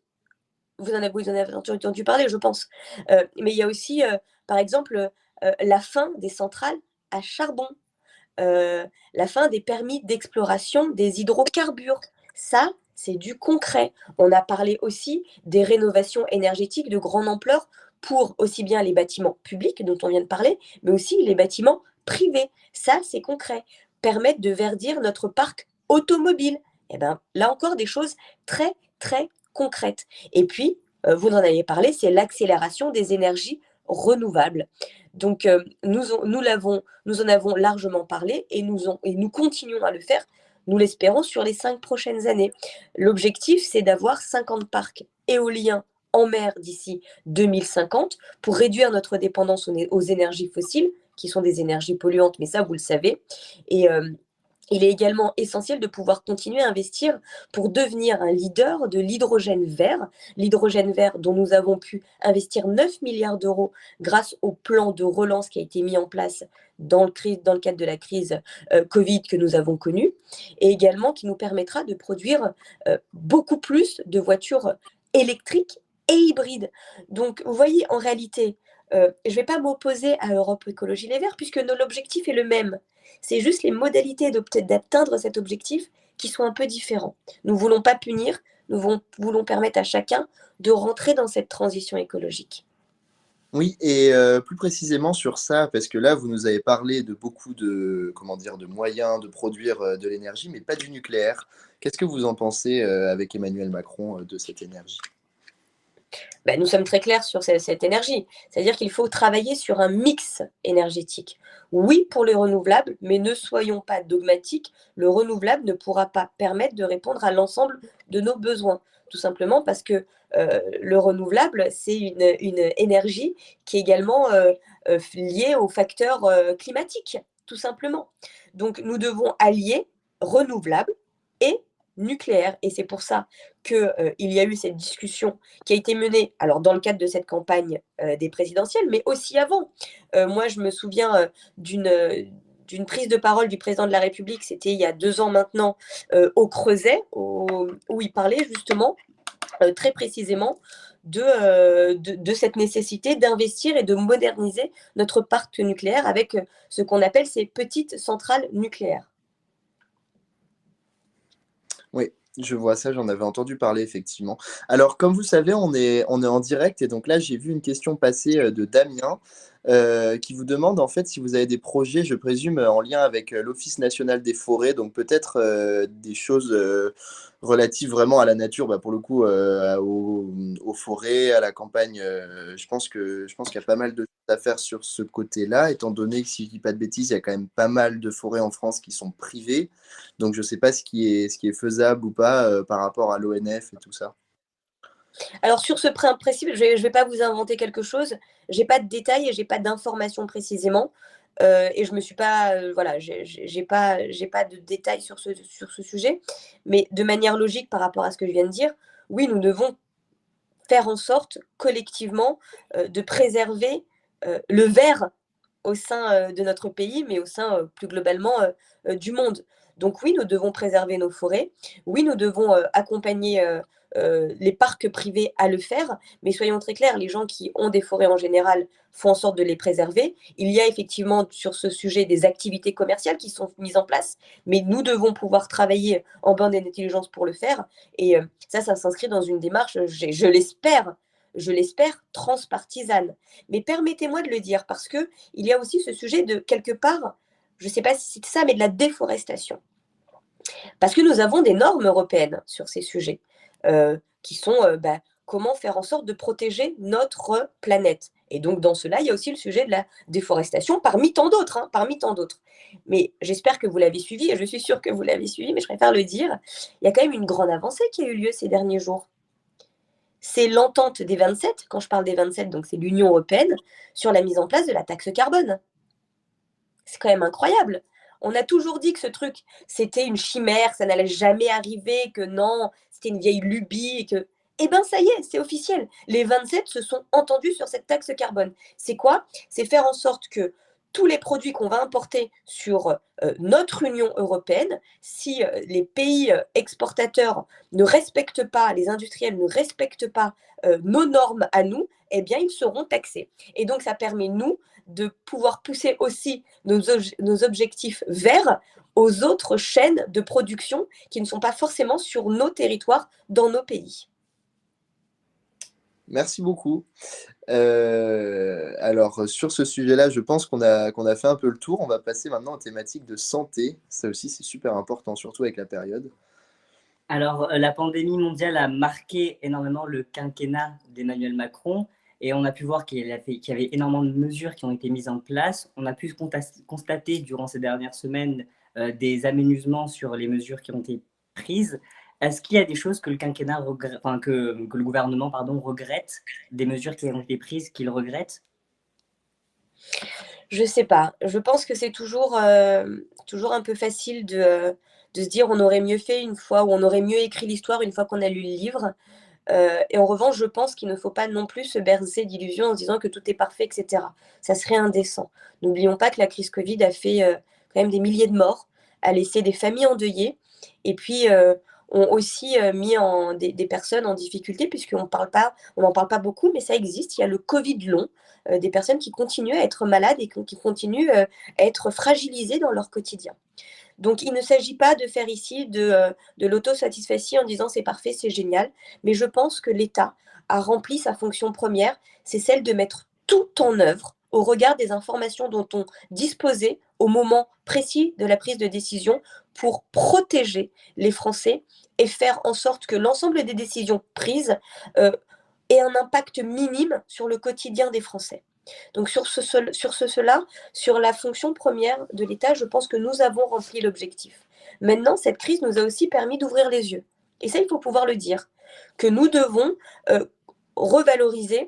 vous en avez entendu parler, je pense. Mais il y a aussi, par exemple, la fin des centrales à charbon, la fin des permis d'exploration des hydrocarbures. Ça, c'est du concret. On a parlé aussi des rénovations énergétiques de grande ampleur pour aussi bien les bâtiments publics dont on vient de parler, mais aussi les bâtiments privés. Ça, c'est concret. Permettre de verdir notre parc automobile. Et bien, là encore, des choses très, très concrètes. Et puis, vous en avez parlé, c'est l'accélération des énergies renouvelables. Donc, nous en avons largement parlé et nous continuons à le faire, nous l'espérons, sur les 5 prochaines années. L'objectif, c'est d'avoir 50 parcs éoliens en mer d'ici 2050 pour réduire notre dépendance aux énergies fossiles, qui sont des énergies polluantes, mais ça, vous le savez. Et il est également essentiel de pouvoir continuer à investir pour devenir un leader de l'hydrogène vert dont nous avons pu investir 9 milliards d'euros grâce au plan de relance qui a été mis en place dans le cadre de la crise Covid que nous avons connue, et également qui nous permettra de produire beaucoup plus de voitures électriques et hybrides. Donc, vous voyez, en réalité, je ne vais pas m'opposer à Europe Écologie Les Verts puisque l'objectif est le même. C'est juste les modalités d'atteindre cet objectif qui sont un peu différents. Nous ne voulons pas punir, nous voulons permettre à chacun de rentrer dans cette transition écologique. Oui, et plus précisément sur ça, parce que là, vous nous avez parlé de beaucoup de, comment dire, de moyens de produire de l'énergie, mais pas du nucléaire. Qu'est-ce que vous en pensez avec Emmanuel Macron de cette énergie? Ben, nous sommes très clairs sur cette énergie. C'est-à-dire qu'il faut travailler sur un mix énergétique. Oui, pour les renouvelables, mais ne soyons pas dogmatiques. Le renouvelable ne pourra pas permettre de répondre à l'ensemble de nos besoins. Tout simplement parce que le renouvelable, c'est une énergie qui est également liée aux facteurs climatiques, tout simplement. Donc, nous devons allier renouvelable et nucléaire. Et c'est pour ça qu'il y a eu cette discussion qui a été menée, alors dans le cadre de cette campagne des présidentielles, mais aussi avant. Moi, je me souviens d'une prise de parole du président de la République, c'était il y a 2 ans maintenant, au Creuset, où il parlait justement très précisément de cette nécessité d'investir et de moderniser notre parc nucléaire avec ce qu'on appelle ces petites centrales nucléaires. Oui, je vois ça, j'en avais entendu parler effectivement. Alors, comme vous savez, on est en direct et donc là, j'ai vu une question passer de Damien qui vous demande en fait si vous avez des projets, je présume, en lien avec l'Office national des forêts, donc peut-être des choses relatives vraiment à la nature, bah, pour le coup, aux forêts, à la campagne. Je pense qu'il y a pas mal de choses à faire sur ce côté-là, étant donné que, si je dis pas de bêtises, il y a quand même pas mal de forêts en France qui sont privées. Donc, je ne sais pas ce qui est faisable ou pas par rapport à l'ONF et tout ça. Alors sur ce principe, je vais pas vous inventer quelque chose. J'ai pas de détails et j'ai pas d'informations précisément. Et je me suis pas, voilà, j'ai pas de détails sur ce sujet. Mais de manière logique par rapport à ce que je viens de dire, oui, nous devons faire en sorte collectivement de préserver le vert au sein de notre pays, mais au sein plus globalement du monde. Donc oui, nous devons préserver nos forêts. Oui, nous devons accompagner les parcs privés à le faire. Mais soyons très clairs, les gens qui ont des forêts en général font en sorte de les préserver. Il y a effectivement sur ce sujet des activités commerciales qui sont mises en place, mais nous devons pouvoir travailler en bande d'intelligence pour le faire. Et ça s'inscrit dans une démarche, je l'espère, je l'espère, transpartisane. Mais permettez-moi de le dire, parce qu'il y a aussi ce sujet de, quelque part, je ne sais pas si c'est ça, mais de la déforestation. Parce que nous avons des normes européennes sur ces sujets, qui sont comment faire en sorte de protéger notre planète. Et donc, dans cela, il y a aussi le sujet de la déforestation, parmi tant d'autres. Parmi tant d'autres. Mais j'espère que vous l'avez suivi, et je suis sûre que vous l'avez suivi, mais je préfère le dire. Il y a quand même une grande avancée qui a eu lieu ces derniers jours. C'est l'entente des 27, quand je parle des 27, donc c'est l'Union européenne, sur la mise en place de la taxe carbone. C'est quand même incroyable. On a toujours dit que ce truc, c'était une chimère, ça n'allait jamais arriver, que non, c'était une vieille lubie, que... Eh bien, ça y est, c'est officiel. Les 27 se sont entendus sur cette taxe carbone. C'est quoi? C'est faire en sorte que tous les produits qu'on va importer sur notre Union européenne, si les pays exportateurs ne respectent pas, les industriels ne respectent pas nos normes à nous, eh bien, ils seront taxés. Et donc, ça permet, nous, de pouvoir pousser aussi nos objectifs vers aux autres chaînes de production qui ne sont pas forcément sur nos territoires, dans nos pays. Merci beaucoup. Alors, sur ce sujet-là, je pense qu'on a fait un peu le tour. On va passer maintenant aux thématiques de santé. Ça aussi, c'est super important, surtout avec la période. Alors, la pandémie mondiale a marqué énormément le quinquennat d'Emmanuel Macron et on a pu voir qu'il y avait énormément de mesures qui ont été mises en place. On a pu constater durant ces dernières semaines des aménagements sur les mesures qui ont été prises. Est-ce qu'il y a des choses que le quinquennat que le gouvernement regrette, des mesures qui ont été prises qu'il regrette? Je sais pas. Je pense que c'est toujours un peu facile de se dire on aurait mieux fait une fois, ou on aurait mieux écrit l'histoire une fois qu'on a lu le livre. Et en revanche, je pense qu'il ne faut pas non plus se bercer d'illusions en se disant que tout est parfait, etc. Ça serait indécent. N'oublions pas que la crise Covid a fait quand même des milliers de morts, a laissé des familles endeuillées, et puis ont aussi mis des personnes en difficulté, puisqu'on n'en parle pas beaucoup, mais ça existe. Il y a le Covid long, des personnes qui continuent à être malades et qui continuent à être fragilisées dans leur quotidien. Donc, il ne s'agit pas de faire ici de l'autosatisfaction en disant c'est parfait, c'est génial, mais je pense que l'État a rempli sa fonction première, c'est celle de mettre tout en œuvre au regard des informations dont on disposait au moment précis de la prise de décision pour protéger les Français et faire en sorte que l'ensemble des décisions prises aient un impact minime sur le quotidien des Français. Donc sur la fonction première de l'État, je pense que nous avons rempli l'objectif. Maintenant, cette crise nous a aussi permis d'ouvrir les yeux. Et ça, il faut pouvoir le dire, que nous devons revaloriser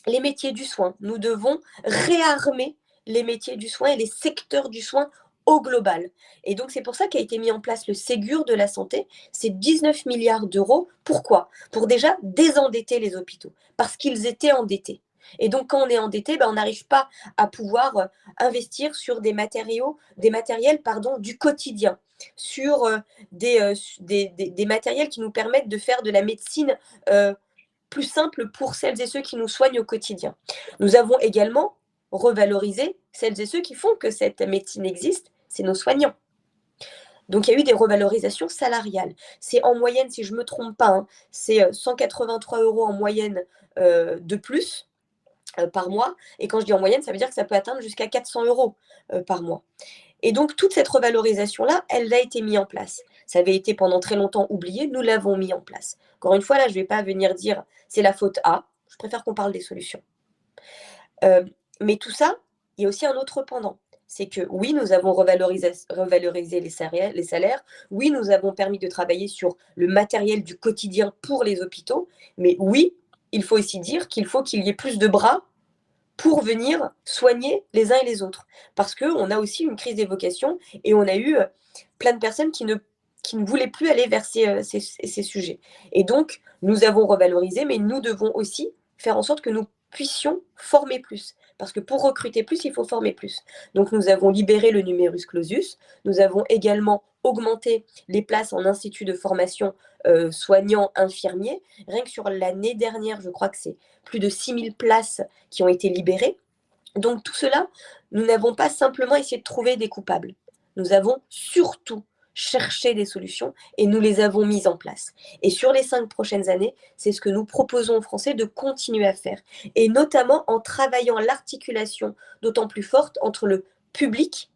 les métiers du soin. Nous devons réarmer les métiers du soin et les secteurs du soin au global. Et donc, c'est pour ça qu'a été mis en place le Ségur de la santé. C'est 19 milliards d'euros. Pourquoi? Pour déjà désendetter les hôpitaux, parce qu'ils étaient endettés. Et donc, quand on est endetté, on n'arrive pas à pouvoir investir sur des matériels du quotidien, sur des matériels qui nous permettent de faire de la médecine plus simple pour celles et ceux qui nous soignent au quotidien. Nous avons également revalorisé celles et ceux qui font que cette médecine existe, c'est nos soignants. Donc, il y a eu des revalorisations salariales. C'est en moyenne, si je ne me trompe pas, c'est 183 € en moyenne de plus par mois. Et quand je dis en moyenne, ça veut dire que ça peut atteindre jusqu'à 400 € par mois. Et donc, toute cette revalorisation-là, elle a été mise en place. Ça avait été pendant très longtemps oublié, nous l'avons mis en place. Encore une fois, là, je ne vais pas venir dire c'est la faute à, je préfère qu'on parle des solutions. Mais tout ça, il y a aussi un autre pendant. C'est que oui, nous avons revalorisé les salaires, oui, nous avons permis de travailler sur le matériel du quotidien pour les hôpitaux, mais oui, il faut aussi dire qu'il faut qu'il y ait plus de bras pour venir soigner les uns et les autres. Parce qu'on a aussi une crise des vocations et on a eu plein de personnes qui ne voulaient plus aller vers ces sujets. Et donc, nous avons revalorisé, mais nous devons aussi faire en sorte que nous puissions former plus. Parce que pour recruter plus, il faut former plus. Donc, nous avons libéré le numerus clausus. Nous avons également augmenté les places en institut de formation soignants, infirmiers. Rien que sur l'année dernière, je crois que c'est plus de 6000 places qui ont été libérées. Donc tout cela, nous n'avons pas simplement essayé de trouver des coupables. Nous avons surtout cherché des solutions et nous les avons mises en place. Et sur les 5 prochaines années, c'est ce que nous proposons aux Français de continuer à faire. Et notamment en travaillant l'articulation d'autant plus forte entre le public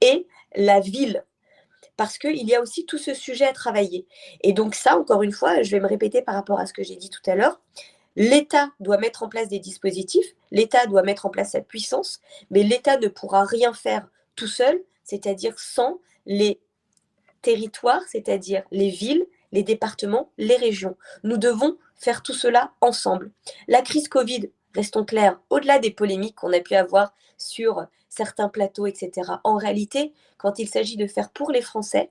et la ville. Parce qu'il y a aussi tout ce sujet à travailler. Et donc ça, encore une fois, je vais me répéter par rapport à ce que j'ai dit tout à l'heure, l'État doit mettre en place des dispositifs, l'État doit mettre en place sa puissance, mais l'État ne pourra rien faire tout seul, c'est-à-dire sans les territoires, c'est-à-dire les villes, les départements, les régions. Nous devons faire tout cela ensemble. La crise Covid, restons clairs, au-delà des polémiques qu'on a pu avoir sur certains plateaux, etc., en réalité, quand il s'agit de faire pour les Français,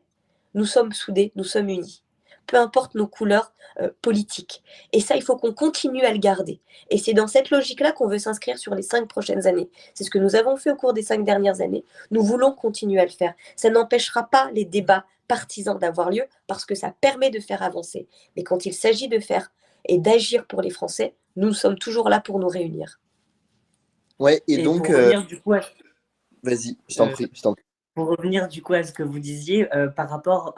nous sommes soudés, nous sommes unis. Peu importe nos couleurs politiques. Et ça, il faut qu'on continue à le garder. Et c'est dans cette logique-là qu'on veut s'inscrire sur les 5 prochaines années. C'est ce que nous avons fait au cours des 5 dernières années. Nous voulons continuer à le faire. Ça n'empêchera pas les débats partisans d'avoir lieu parce que ça permet de faire avancer. Mais quand il s'agit de faire et d'agir pour les Français, nous sommes toujours là pour nous réunir. Ouais, et Et donc, pour revenir du coup vas-y, je t'en prie, je t'en prie. Pour revenir du coup à ce que vous disiez par rapport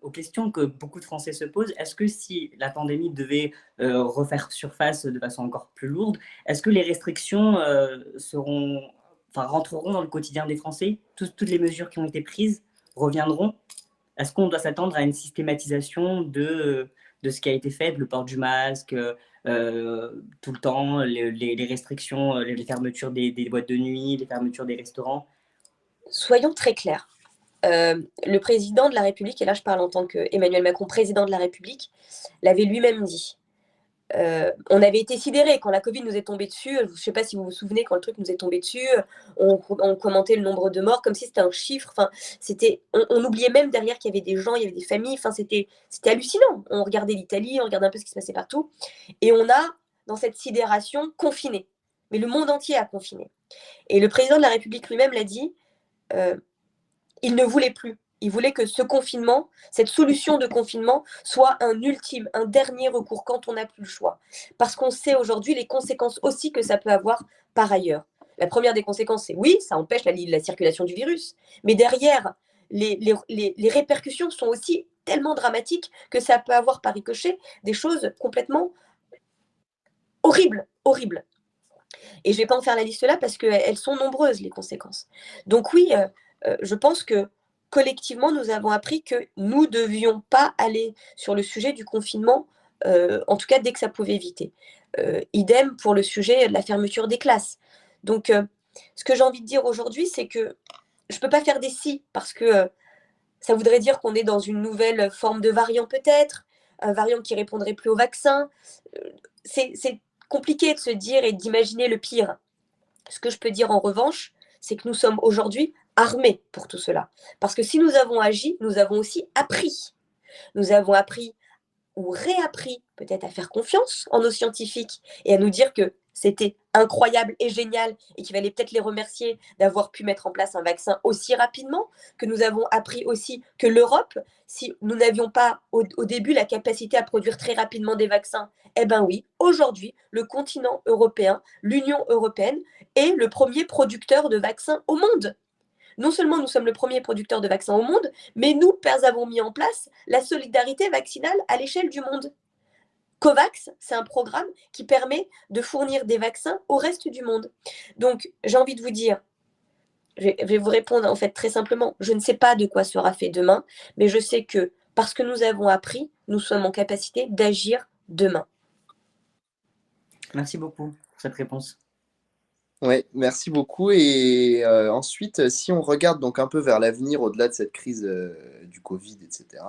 aux questions que beaucoup de Français se posent, est-ce que si la pandémie devait refaire surface de façon encore plus lourde, est-ce que les restrictions rentreront dans le quotidien des Français? Toutes les mesures qui ont été prises reviendront? Est-ce qu'on doit s'attendre à une systématisation de ce qui a été fait, le port du masque, tout le temps, les restrictions, les fermetures des boîtes de nuit, les fermetures des restaurants? Soyons très clairs. Le président de la République, et là je parle en tant qu'Emmanuel Macron, président de la République, l'avait lui-même dit. On avait été sidérés quand la Covid nous est tombée dessus. Je ne sais pas si vous vous souvenez, quand le truc nous est tombé dessus, on commentait le nombre de morts comme si c'était un chiffre. Enfin, on oubliait même derrière qu'il y avait des gens, il y avait des familles. Enfin, c'était hallucinant. On regardait l'Italie, on regardait un peu ce qui se passait partout. Et on a, dans cette sidération, confiné. Mais le monde entier a confiné. Et le président de la République lui-même l'a dit, il ne voulait plus. Il voulait que ce confinement, cette solution de confinement, soit un ultime, un dernier recours quand on n'a plus le choix. Parce qu'on sait aujourd'hui les conséquences aussi que ça peut avoir par ailleurs. La première des conséquences, c'est oui, ça empêche la circulation du virus. Mais derrière, les répercussions sont aussi tellement dramatiques que ça peut avoir par ricochet des choses complètement horribles, horribles. Et je ne vais pas en faire la liste là parce qu'elles sont nombreuses, les conséquences. Donc oui, je pense que collectivement, nous avons appris que nous ne devions pas aller sur le sujet du confinement, en tout cas dès que ça pouvait éviter. Idem pour le sujet de la fermeture des classes. Donc, ce que j'ai envie de dire aujourd'hui, c'est que je ne peux pas faire des si, parce que ça voudrait dire qu'on est dans une nouvelle forme de variant peut-être, un variant qui répondrait plus au vaccin. C'est compliqué de se dire et d'imaginer le pire. Ce que je peux dire en revanche, c'est que nous sommes aujourd'hui armés pour tout cela. Parce que si nous avons agi, nous avons aussi appris. Nous avons appris ou réappris peut-être à faire confiance en nos scientifiques et à nous dire que c'était incroyable et génial et qu'il fallait peut-être les remercier d'avoir pu mettre en place un vaccin aussi rapidement, que nous avons appris aussi que l'Europe, si nous n'avions pas au début la capacité à produire très rapidement des vaccins, eh bien oui, aujourd'hui, le continent européen, l'Union européenne, est le premier producteur de vaccins au monde. Non seulement nous sommes le premier producteur de vaccins au monde, mais nous, pères, avons mis en place la solidarité vaccinale à l'échelle du monde. COVAX, c'est un programme qui permet de fournir des vaccins au reste du monde. Donc, j'ai envie de vous dire, je vais vous répondre en fait très simplement, je ne sais pas de quoi sera fait demain, mais je sais que parce que nous avons appris, nous sommes en capacité d'agir demain. Merci beaucoup pour cette réponse. Oui, merci beaucoup. Et ensuite, si on regarde donc un peu vers l'avenir, au-delà de cette crise du Covid, etc.,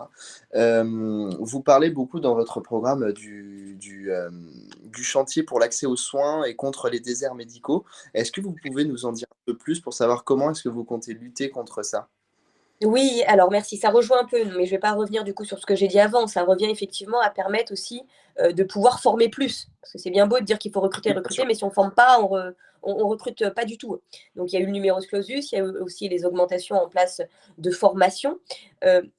vous parlez beaucoup dans votre programme du chantier pour l'accès aux soins et contre les déserts médicaux. Est-ce que vous pouvez nous en dire un peu plus pour savoir comment est-ce que vous comptez lutter contre ça? Oui, alors merci. Ça rejoint un peu, mais je ne vais pas revenir du coup sur ce que j'ai dit avant. Ça revient effectivement à permettre aussi de pouvoir former plus. Parce que c'est bien beau de dire qu'il faut recruter, Oui, bien sûr. mais si on ne forme pas, on recrute pas du tout. Donc il y a eu le numerus clausus, il y a eu aussi les augmentations en place de formation.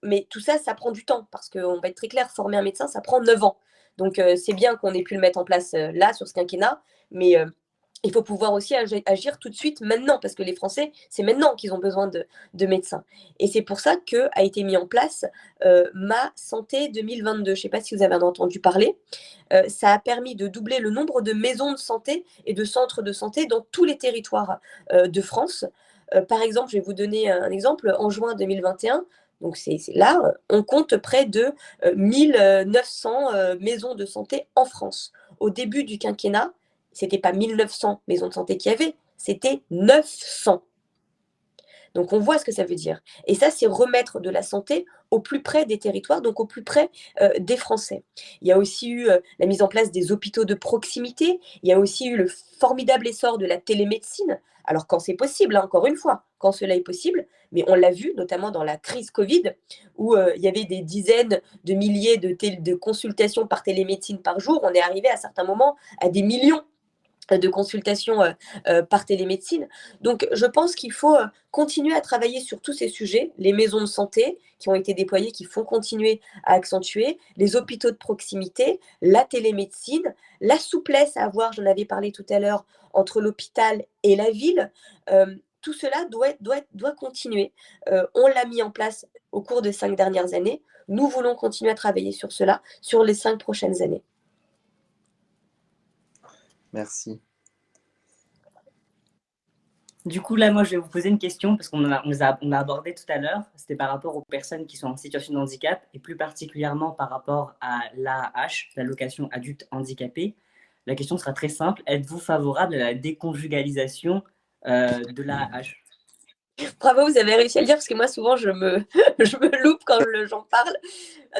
Mais tout ça, ça prend du temps. Parce qu'on va être très clair, former un médecin, ça prend 9 ans. Donc c'est bien qu'on ait pu le mettre en place là, sur ce quinquennat. Mais il faut pouvoir aussi agir tout de suite maintenant, parce que les Français, c'est maintenant qu'ils ont besoin de médecins. Et c'est pour ça qu'a été mis en place Ma Santé 2022. Je ne sais pas si vous avez entendu parler. Ça a permis de doubler le nombre de maisons de santé et de centres de santé dans tous les territoires de France. Par exemple, je vais vous donner un exemple. En juin 2021, donc c'est là, on compte près de 1900 maisons de santé en France. Au début du quinquennat, c'était pas 1900 maisons de santé qu'il y avait, c'était 900. Donc on voit ce que ça veut dire. Et ça, c'est remettre de la santé au plus près des territoires, donc au plus près des Français. Il y a aussi eu la mise en place des hôpitaux de proximité. Il y a aussi eu le formidable essor de la télémédecine. Alors quand c'est possible, hein, encore une fois, quand cela est possible, mais on l'a vu notamment dans la crise Covid, où il y avait des dizaines de milliers de consultations par télémédecine par jour. On est arrivé à certains moments à des millions de consultations par télémédecine. Donc, je pense qu'il faut continuer à travailler sur tous ces sujets, les maisons de santé qui ont été déployées, qui font continuer à accentuer, les hôpitaux de proximité, la télémédecine, la souplesse à avoir, j'en avais parlé tout à l'heure, entre l'hôpital et la ville. Tout cela doit continuer. On l'a mis en place au cours des 5 dernières années. Nous voulons continuer à travailler sur cela sur les 5 prochaines années. Merci. Du coup, là, moi, je vais vous poser une question parce on a abordé tout à l'heure. C'était par rapport aux personnes qui sont en situation de handicap et plus particulièrement par rapport à l'AAH, l'allocation adulte handicapé. La question sera très simple. Êtes-vous favorable à la déconjugalisation de l'AAH? Bravo, vous avez réussi à le dire parce que moi, souvent, je me, je me loupe quand j'en parle.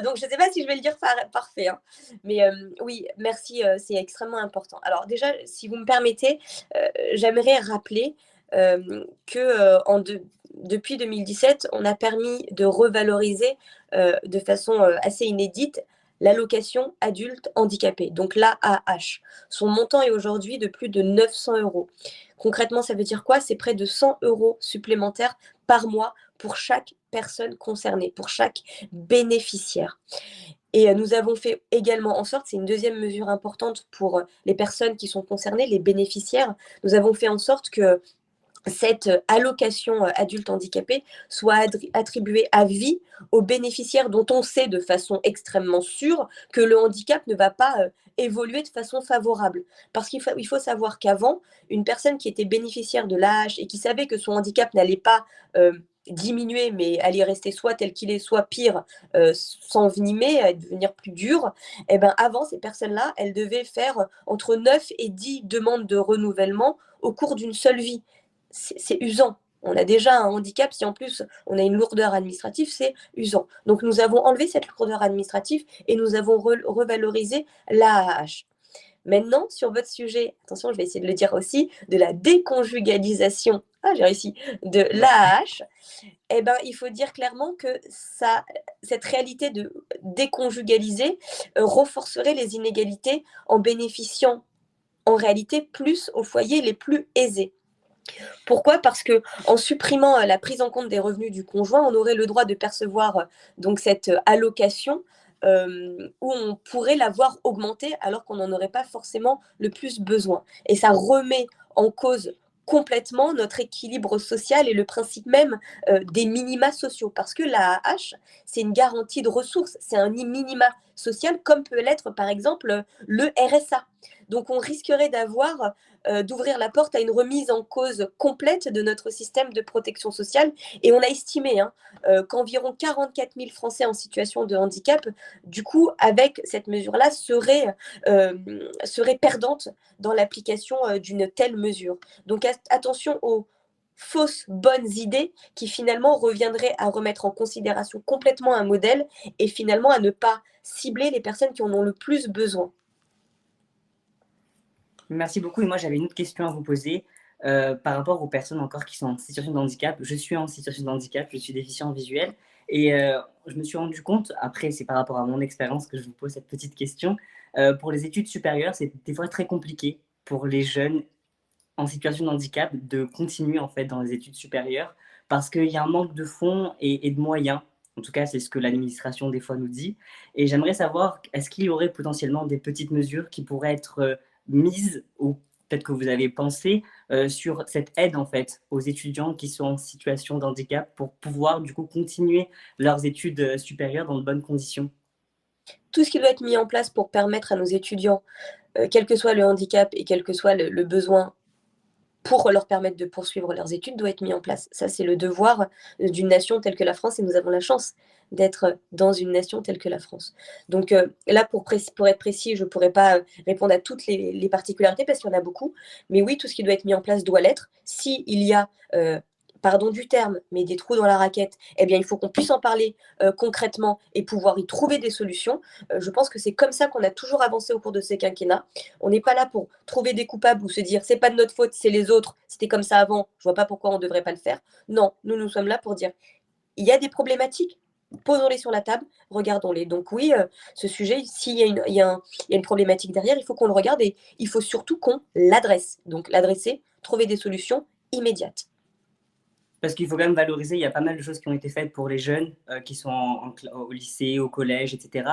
Donc, je ne sais pas si je vais le dire parfait. Hein. Mais oui, merci, c'est extrêmement important. Alors, déjà, si vous me permettez, j'aimerais rappeler que depuis 2017, on a permis de revaloriser de façon assez inédite l'allocation adulte handicapé, donc l'AAH. Son montant est aujourd'hui de plus de 900 euros. Concrètement, ça veut dire quoi? C'est près de 100 euros supplémentaires par mois pour chaque personne concernée, pour chaque bénéficiaire. Et nous avons fait également en sorte, c'est une deuxième mesure importante pour les personnes qui sont concernées, les bénéficiaires, nous avons fait en sorte que cette allocation adulte handicapé soit attribuée à vie aux bénéficiaires dont on sait de façon extrêmement sûre que le handicap ne va pas évoluer de façon favorable. Parce il faut savoir qu'avant, une personne qui était bénéficiaire de l'AH et qui savait que son handicap n'allait pas diminuer, mais allait rester soit tel qu'il est, soit pire, s'envenimer, devenir plus dur, et ben avant, ces personnes-là, elles devaient faire entre 9 et 10 demandes de renouvellement au cours d'une seule vie. C'est usant. On a déjà un handicap, si en plus on a une lourdeur administrative, c'est usant. Donc nous avons enlevé cette lourdeur administrative et nous avons revalorisé l'AAH. Maintenant, sur votre sujet, attention, je vais essayer de le dire aussi, de la déconjugalisation, j'ai réussi, de l'AAH, eh ben, il faut dire clairement que cette réalité de déconjugaliser renforcerait les inégalités en bénéficiant en réalité plus aux foyers les plus aisés. Pourquoi? Parce que en supprimant la prise en compte des revenus du conjoint, on aurait le droit de percevoir donc cette allocation où on pourrait la voir augmenter alors qu'on n'en aurait pas forcément le plus besoin. Et ça remet en cause complètement notre équilibre social et le principe même des minima sociaux. Parce que l'AAH, c'est une garantie de ressources, c'est un minima social comme peut l'être par exemple le RSA. Donc on risquerait d'ouvrir la porte à une remise en cause complète de notre système de protection sociale. Et on a estimé qu'environ 44 000 Français en situation de handicap, du coup, avec cette mesure-là, seraient perdantes dans l'application d'une telle mesure. Donc attention aux fausses bonnes idées qui finalement reviendraient à remettre en considération complètement un modèle et finalement à ne pas cibler les personnes qui en ont le plus besoin. Merci beaucoup. Et moi, j'avais une autre question à vous poser par rapport aux personnes encore qui sont en situation de handicap. Je suis en situation de handicap, je suis déficient visuel. Et je me suis rendu compte, après, c'est par rapport à mon expérience que je vous pose cette petite question, pour les études supérieures, c'est des fois très compliqué pour les jeunes en situation de handicap de continuer en fait dans les études supérieures parce qu'il y a un manque de fonds et de moyens. En tout cas, c'est ce que l'administration des fois nous dit. Et j'aimerais savoir, est-ce qu'il y aurait potentiellement des petites mesures qui pourraient être mises ou peut-être que vous avez pensé sur cette aide en fait aux étudiants qui sont en situation de handicap pour pouvoir du coup continuer leurs études supérieures dans de bonnes conditions? Tout ce qui doit être mis en place pour permettre à nos étudiants, quel que soit le handicap et quel que soit le besoin, pour leur permettre de poursuivre leurs études, doit être mis en place. Ça, c'est le devoir d'une nation telle que la France, et nous avons la chance d'être dans une nation telle que la France. Donc là, pour être précis, je ne pourrais pas répondre à toutes les particularités parce qu'il y en a beaucoup. Mais oui, tout ce qui doit être mis en place doit l'être. S'il y a, pardon du terme, mais des trous dans la raquette, eh bien, il faut qu'on puisse en parler concrètement et pouvoir y trouver des solutions. Je pense que c'est comme ça qu'on a toujours avancé au cours de ces quinquennats. On n'est pas là pour trouver des coupables ou se dire c'est pas de notre faute, c'est les autres, c'était comme ça avant, je vois pas pourquoi on ne devrait pas le faire. Non, nous sommes là pour dire il y a des problématiques, posons-les sur la table, regardons-les. Donc oui, ce sujet, s'il y a une problématique derrière, il faut qu'on le regarde et il faut surtout qu'on l'adresse. Donc l'adresser, trouver des solutions immédiates. Parce qu'il faut quand même valoriser, il y a pas mal de choses qui ont été faites pour les jeunes qui sont au lycée, au collège, etc.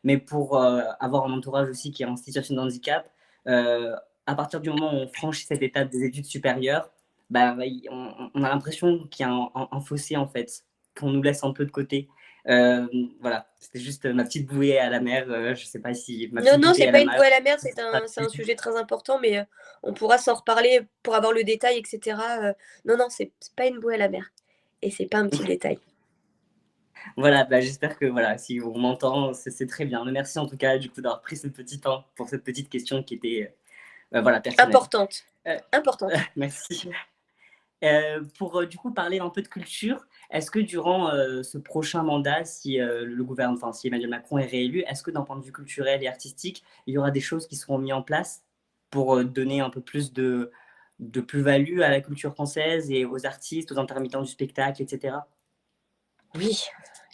Mais pour avoir un entourage aussi qui est en situation de handicap, à partir du moment où on franchit cette étape des études supérieures, bah, on a l'impression qu'il y a un fossé en fait, qu'on nous laisse un peu de côté. Euh, voilà, c'était juste ma petite bouée à la mer. Je ne sais pas si ma Non, petite non, bouteille c'est à pas la une mer. bouée à la mer, c'est un sujet très important, mais on pourra s'en reparler pour avoir le détail, etc. Non, non, c'est pas une bouée à la mer. Et c'est pas un petit détail. Voilà, bah, j'espère que voilà, si on m'entend, c'est très bien. Merci en tout cas du coup d'avoir pris ce petit temps pour cette petite question qui était voilà, personnelle. Importante. Euh, Importante. merci. Pour du coup parler un peu de culture, est-ce que durant ce prochain mandat, si le gouvernement, enfin si Emmanuel Macron est réélu, est-ce que d'un point de vue culturel et artistique, il y aura des choses qui seront mises en place pour donner un peu plus de plus-value à la culture française et aux artistes, aux intermittents du spectacle, etc. Oui,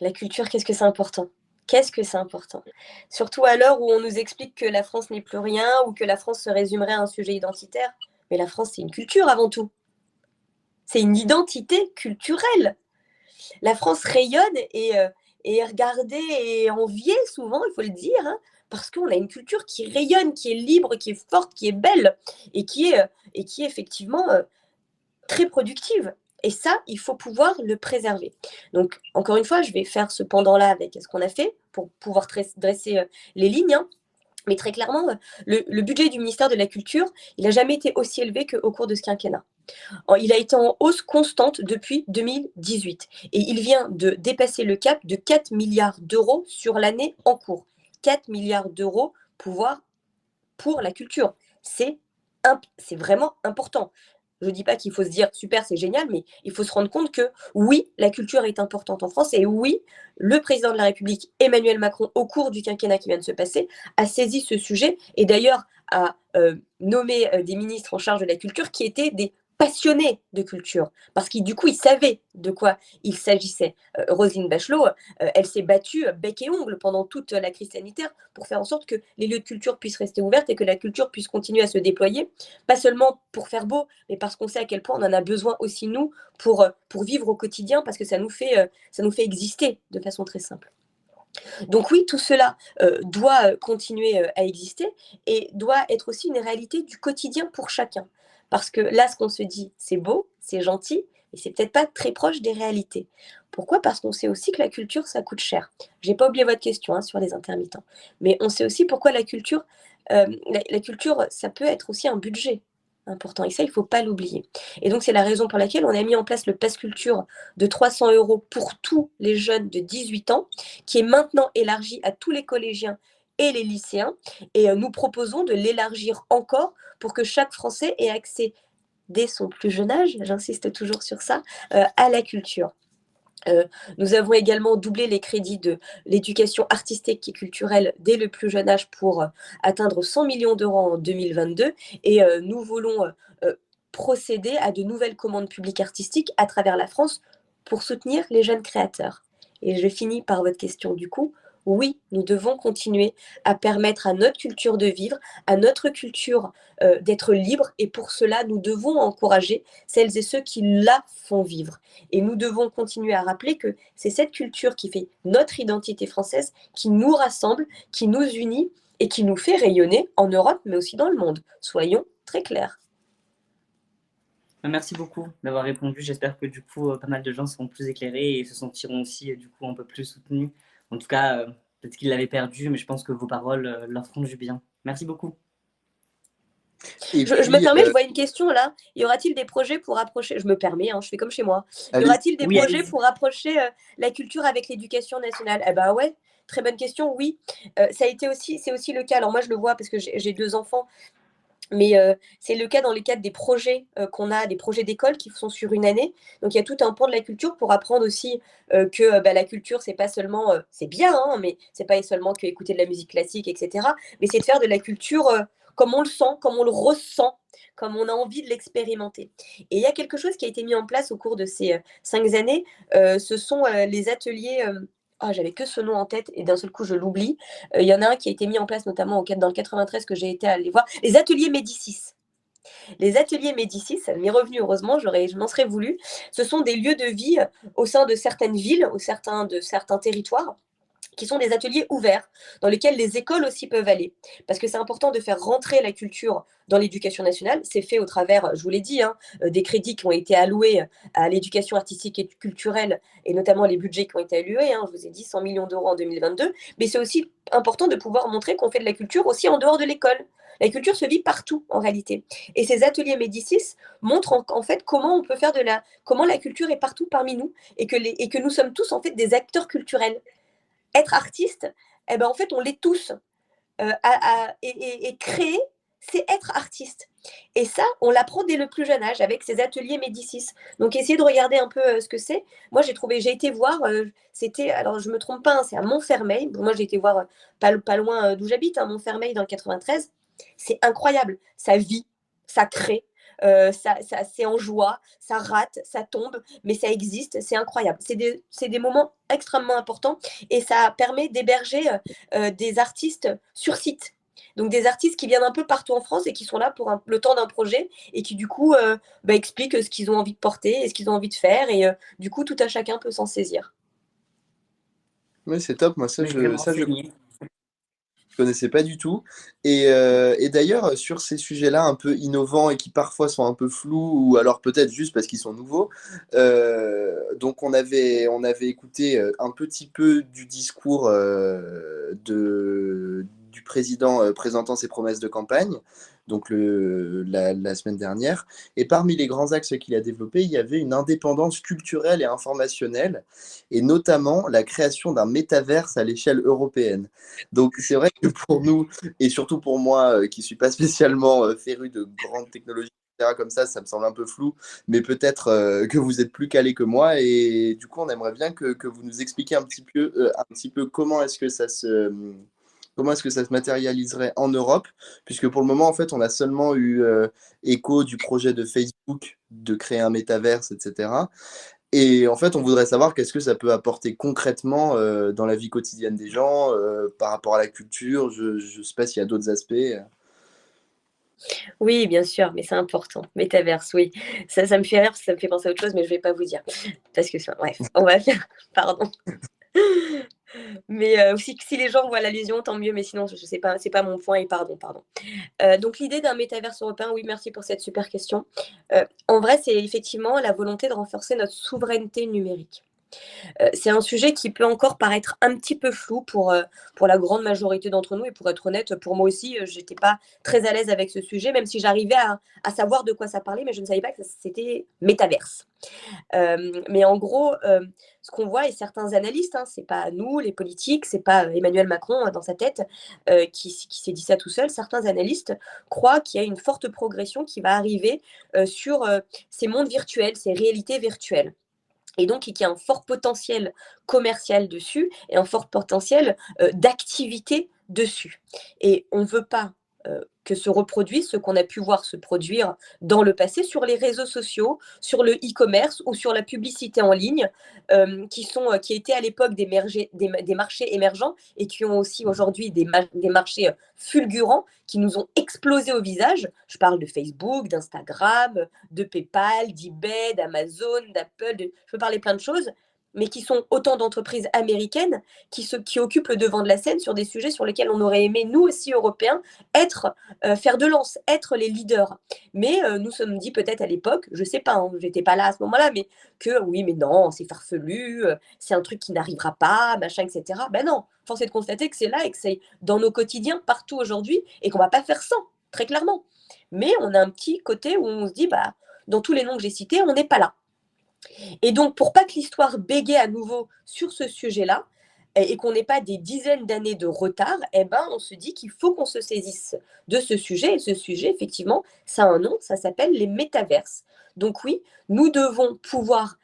la culture, qu'est-ce que c'est important? Qu'est-ce que c'est important? Surtout à l'heure où on nous explique que la France n'est plus rien ou que la France se résumerait à un sujet identitaire. Mais la France, c'est une culture avant tout. C'est une identité culturelle. La France rayonne et est regardée et enviée souvent, il faut le dire, hein, parce qu'on a une culture qui rayonne, qui est libre, qui est forte, qui est belle et qui est effectivement très productive. Et ça, il faut pouvoir le préserver. Donc, encore une fois, je vais faire ce pendant-là avec ce qu'on a fait pour pouvoir dresser les lignes. Hein. Mais très clairement, le budget du ministère de la Culture, il n'a jamais été aussi élevé qu'au cours de ce quinquennat. Il a été en hausse constante depuis 2018 et il vient de dépasser le cap de 4 milliards d'euros sur l'année en cours. 4 milliards d'euros pour la culture. C'est vraiment important. Je ne dis pas qu'il faut se dire super, c'est génial, mais il faut se rendre compte que oui, la culture est importante en France et oui, le président de la République, Emmanuel Macron, au cours du quinquennat qui vient de se passer, a saisi ce sujet et d'ailleurs a nommé des ministres en charge de la culture qui étaient des passionnés de culture, parce qu'ils du coup, ils savaient de quoi il s'agissait. Roselyne Bachelot, elle s'est battue bec et ongle pendant toute la crise sanitaire pour faire en sorte que les lieux de culture puissent rester ouverts et que la culture puisse continuer à se déployer, pas seulement pour faire beau, mais parce qu'on sait à quel point on en a besoin aussi, nous, pour vivre au quotidien, parce que ça nous fait exister de façon très simple. Donc oui, tout cela doit continuer à exister et doit être aussi une réalité du quotidien pour chacun. Parce que là, ce qu'on se dit, c'est beau, c'est gentil, mais c'est peut-être pas très proche des réalités. Pourquoi? Parce qu'on sait aussi que la culture, ça coûte cher. J'ai pas oublié votre question sur les intermittents. Mais on sait aussi pourquoi la culture, la culture, ça peut être aussi un budget important. Et ça, il ne faut pas l'oublier. Et donc, c'est la raison pour laquelle on a mis en place le Pass Culture de 300 € pour tous les jeunes de 18 ans, qui est maintenant élargi à tous les collégiens et les lycéens. Et nous proposons de l'élargir encore pour que chaque Français ait accès, dès son plus jeune âge, j'insiste toujours sur ça, à la culture. Nous avons également doublé les crédits de l'éducation artistique et culturelle dès le plus jeune âge pour atteindre 100 millions d'euros en 2022 et nous voulons procéder à de nouvelles commandes publiques artistiques à travers la France pour soutenir les jeunes créateurs. Et je finis par votre question du coup. Oui, nous devons continuer à permettre à notre culture de vivre, à notre culture d'être libre et pour cela, nous devons encourager celles et ceux qui la font vivre. Et nous devons continuer à rappeler que c'est cette culture qui fait notre identité française, qui nous rassemble, qui nous unit et qui nous fait rayonner en Europe, mais aussi dans le monde. Soyons très clair. Merci beaucoup d'avoir répondu. J'espère que du coup, pas mal de gens seront plus éclairés et se sentiront aussi du coup un peu plus soutenus. En tout cas, peut-être qu'ils l'avaient perdu, mais je pense que vos paroles leur feront du bien. Merci beaucoup. Et Je me puis, permets, je vois une question là. Y aura-t-il des projets pour rapprocher, je me permets, hein, je fais comme chez moi. Y allez, aura-t-il des Oui, projets allez-y. pour rapprocher la culture avec l'éducation nationale? Eh ben ouais, très bonne question, oui. Ça a été aussi, c'est aussi le cas. Alors moi, je le vois parce que j'ai 2 enfants. Mais c'est le cas dans le cadre des projets qu'on a, des projets d'école qui sont sur une année. Donc il y a tout un pan de la culture pour apprendre aussi que la culture, c'est pas seulement, c'est bien, hein, mais c'est pas seulement que écouter de la musique classique, etc. Mais c'est de faire de la culture comme on le sent, comme on le ressent, comme on a envie de l'expérimenter. Et il y a quelque chose qui a été mis en place au cours de ces 5 années, ce sont les ateliers. Ah, j'avais que ce nom en tête et d'un seul coup je l'oublie. Il y en a un qui a été mis en place notamment dans le 93 que j'ai été aller voir, les ateliers Médicis. Les ateliers Médicis, ça m'est revenu heureusement, je m'en serais voulu. Ce sont des lieux de vie au sein de certaines villes, de certains territoires, qui sont des ateliers ouverts, dans lesquels les écoles aussi peuvent aller. Parce que c'est important de faire rentrer la culture dans l'éducation nationale. C'est fait au travers, je vous l'ai dit, hein, des crédits qui ont été alloués à l'éducation artistique et culturelle, et notamment les budgets qui ont été alloués. Hein, je vous ai dit 100 millions d'euros en 2022. Mais c'est aussi important de pouvoir montrer qu'on fait de la culture aussi en dehors de l'école. La culture se vit partout en réalité. Et ces ateliers Médicis montrent en fait comment on peut faire comment la culture est partout parmi nous et que nous sommes tous en fait des acteurs culturels. Être artiste, eh ben, en fait, on l'est tous. Et créer, c'est être artiste. Et ça, on l'apprend dès le plus jeune âge avec ces ateliers Médicis. Donc, essayez de regarder un peu ce que c'est. Moi, j'ai été voir, c'était, alors je ne me trompe pas, hein, c'est à Montfermeil. Bon, moi, j'ai été voir pas loin d'où j'habite, hein, Montfermeil dans le 93. C'est incroyable. Ça vit, ça crée. C'est en joie, ça rate, ça tombe, mais ça existe, c'est incroyable. C'est des moments extrêmement importants et ça permet d'héberger des artistes sur site. Donc des artistes qui viennent un peu partout en France et qui sont là pour le temps d'un projet et qui du coup expliquent ce qu'ils ont envie de porter et ce qu'ils ont envie de faire et du coup tout à chacun peut s'en saisir. ouais, c'est top. Moi, Mais vraiment enseigner. je connaissais pas du tout. Et d'ailleurs, sur ces sujets-là un peu innovants et qui parfois sont un peu flous, ou alors peut-être juste parce qu'ils sont nouveaux, donc on avait écouté un petit peu du discours du président présentant ses promesses de campagne, donc la semaine dernière. Et parmi les grands axes qu'il a développés, il y avait une indépendance culturelle et informationnelle, et notamment la création d'un métaverse à l'échelle européenne. Donc c'est vrai que pour nous, et surtout pour moi qui ne suis pas spécialement féru de grandes technologies, etc., comme ça me semble un peu flou, mais peut-être que vous êtes plus calé que moi, et du coup on aimerait bien que vous nous expliquiez un petit peu comment est-ce que ça se matérialiserait en Europe, puisque pour le moment, en fait, on a seulement eu écho du projet de Facebook de créer un métaverse, etc. Et en fait, on voudrait savoir qu'est-ce que ça peut apporter concrètement dans la vie quotidienne des gens, par rapport à la culture. Je ne sais pas s'il y a d'autres aspects. Oui, bien sûr, mais c'est important. Métaverse, oui. Ça me fait rire parce que ça me fait penser à autre chose, mais je ne vais pas vous dire. Parce que, bref, on va faire. Pardon. Mais si les gens voient l'allusion, tant mieux, mais sinon, je sais pas, c'est pas mon point et pardon. Donc l'idée d'un métaverse européen, oui, merci pour cette super question. En vrai, c'est effectivement la volonté de renforcer notre souveraineté numérique. C'est un sujet qui peut encore paraître un petit peu flou pour la grande majorité d'entre nous et pour être honnête, pour moi aussi, j'étais pas très à l'aise avec ce sujet, même si j'arrivais à savoir de quoi ça parlait, mais je ne savais pas que c'était métaverse. Mais en gros, ce qu'on voit et certains analystes, hein, c'est pas nous, les politiques, c'est pas Emmanuel Macron dans sa tête qui s'est dit ça tout seul. Certains analystes croient qu'il y a une forte progression qui va arriver sur ces mondes virtuels, ces réalités virtuelles. Et donc, il y a un fort potentiel commercial dessus et un fort potentiel d'activité dessus. Et on ne veut pas que se reproduise ce qu'on a pu voir se produire dans le passé sur les réseaux sociaux, sur le e-commerce ou sur la publicité en ligne, qui étaient à l'époque des marchés émergents et qui ont aussi aujourd'hui des marchés fulgurants qui nous ont explosé au visage. Je parle de Facebook, d'Instagram, de PayPal, d'eBay, d'Amazon, d'Apple, je peux parler plein de choses. mais qui sont autant d'entreprises américaines qui occupent le devant de la scène sur des sujets sur lesquels on aurait aimé, nous aussi Européens, faire de lance, être les leaders. Mais nous sommes dit peut-être à l'époque, je ne sais pas, hein, je n'étais pas là à ce moment-là, mais que oui, mais non, c'est farfelu, c'est un truc qui n'arrivera pas, machin, etc. Ben non, force est de constater que c'est là et que c'est dans nos quotidiens partout aujourd'hui et qu'on ne va pas faire sans, très clairement. Mais on a un petit côté où on se dit, bah, dans tous les noms que j'ai cités, on n'est pas là. Et donc, pour pas que l'histoire bégaye à nouveau sur ce sujet-là, et qu'on n'ait pas des dizaines d'années de retard, eh ben, on se dit qu'il faut qu'on se saisisse de ce sujet. Et ce sujet, effectivement, ça a un nom, ça s'appelle les métaverses. Donc oui, nous devons pouvoir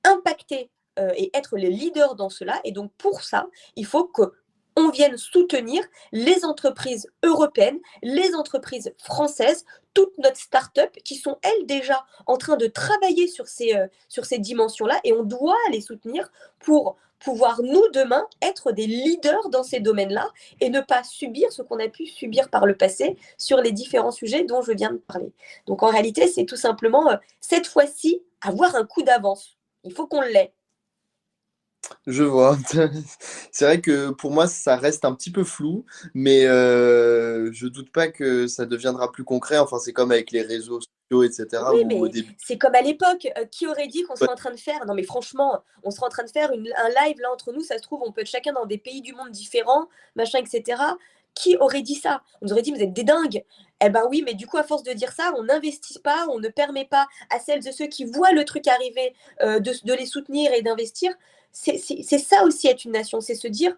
impacter et être les leaders dans cela. Et donc, pour ça, il faut qu'on vienne soutenir les entreprises européennes, les entreprises françaises, toute notre start-up qui sont, elles, déjà en train de travailler sur ces dimensions-là. Et on doit les soutenir pour pouvoir, nous, demain, être des leaders dans ces domaines-là et ne pas subir ce qu'on a pu subir par le passé sur les différents sujets dont je viens de parler. Donc, en réalité, c'est tout simplement, cette fois-ci, avoir un coup d'avance. Il faut qu'on l'ait. Je vois. C'est vrai que pour moi, ça reste un petit peu flou, mais je doute pas que ça deviendra plus concret. Enfin, c'est comme avec les réseaux sociaux, etc., Oui, où au mais début. c'est comme à l'époque. Qui aurait dit qu'on Ouais, serait en train de faire? Non, mais franchement, on serait en train de faire un live là entre nous. Ça se trouve, on peut être chacun dans des pays du monde différents, machin, etc. Qui aurait dit ça? On nous aurait dit, vous êtes des dingues. Eh ben oui, mais du coup, à force de dire ça, on n'investit pas, on ne permet pas à celles et ceux qui voient le truc arriver de les soutenir et d'investir. C'est ça aussi être une nation, c'est se dire,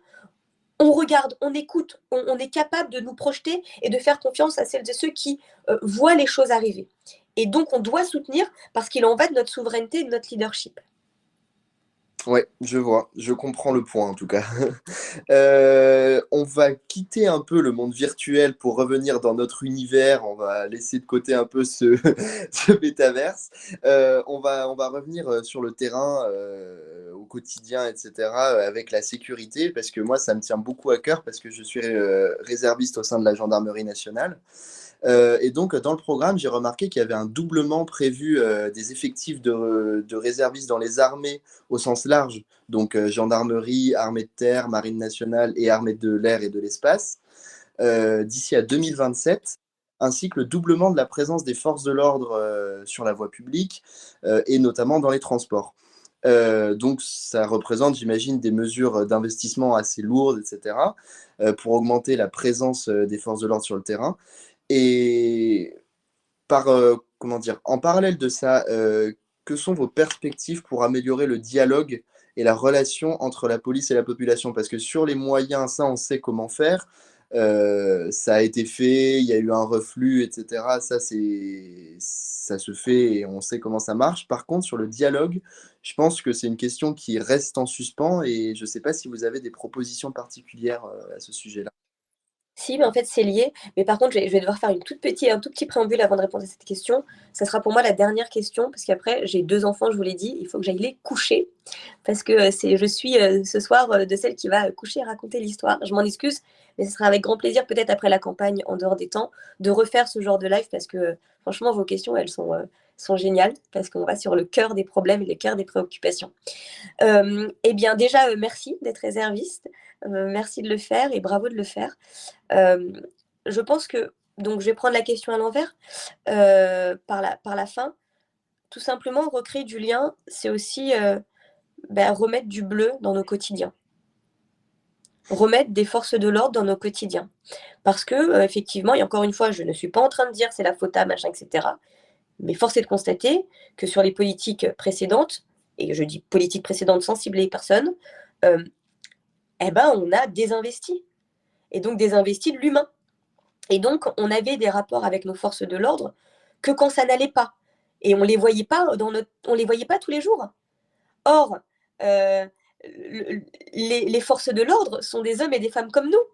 on regarde, on écoute, on est capable de nous projeter et de faire confiance à celles et ceux qui voient les choses arriver. Et donc, on doit soutenir parce qu'il en va de notre souveraineté et de notre leadership. ouais, je vois. Je comprends le point, en tout cas. On va quitter un peu le monde virtuel pour revenir dans notre univers. On va laisser de côté un peu ce métaverse. On va revenir sur le terrain, au quotidien, etc., avec la sécurité, parce que moi, ça me tient beaucoup à cœur, parce que je suis réserviste au sein de la gendarmerie nationale. Et donc, dans le programme, j'ai remarqué qu'il y avait un doublement prévu des effectifs de réservistes dans les armées au sens large, donc gendarmerie, armée de terre, marine nationale et armée de l'air et de l'espace, d'ici à 2027, ainsi que le doublement de la présence des forces de l'ordre sur la voie publique et notamment dans les transports. Donc, ça représente, j'imagine, des mesures d'investissement assez lourdes, etc., pour augmenter la présence des forces de l'ordre sur le terrain. Et comment dire, en parallèle de ça, que sont vos perspectives pour améliorer le dialogue et la relation entre la police et la population? Parce que sur les moyens, ça, on sait comment faire. Ça a été fait, il y a eu un reflux, etc. Ça se fait et on sait comment ça marche. Par contre, sur le dialogue, je pense que c'est une question qui reste en suspens et je ne sais pas si vous avez des propositions particulières à ce sujet-là. Si, mais en fait, c'est lié. Mais par contre, je vais devoir faire un tout petit préambule avant de répondre à cette question. Ça sera pour moi la dernière question, parce qu'après, j'ai 2 enfants, je vous l'ai dit, il faut que j'aille les coucher. Parce que je suis ce soir de celle qui va coucher et raconter l'histoire. Je m'en excuse, mais ce sera avec grand plaisir, peut-être après la campagne, en dehors des temps, de refaire ce genre de live, parce que franchement, vos questions, elles sont géniales, parce qu'on va sur le cœur des problèmes et le cœur des préoccupations. Eh bien, déjà, merci d'être réserviste. Merci de le faire et bravo de le faire. Je pense que, donc je vais prendre la question à l'envers, par la fin. Tout simplement, recréer du lien, c'est aussi remettre du bleu dans nos quotidiens. Remettre des forces de l'ordre dans nos quotidiens. Parce que, effectivement, et encore une fois, je ne suis pas en train de dire c'est la faute à machin, etc. Mais force est de constater que sur les politiques précédentes, et je dis politiques précédentes sans cibler personne, on a désinvesti. Et donc désinvesti de l'humain. Et donc, on avait des rapports avec nos forces de l'ordre que quand ça n'allait pas. Et on ne les voyait pas on les voyait pas tous les jours. Or, les forces de l'ordre sont des hommes et des femmes comme nous.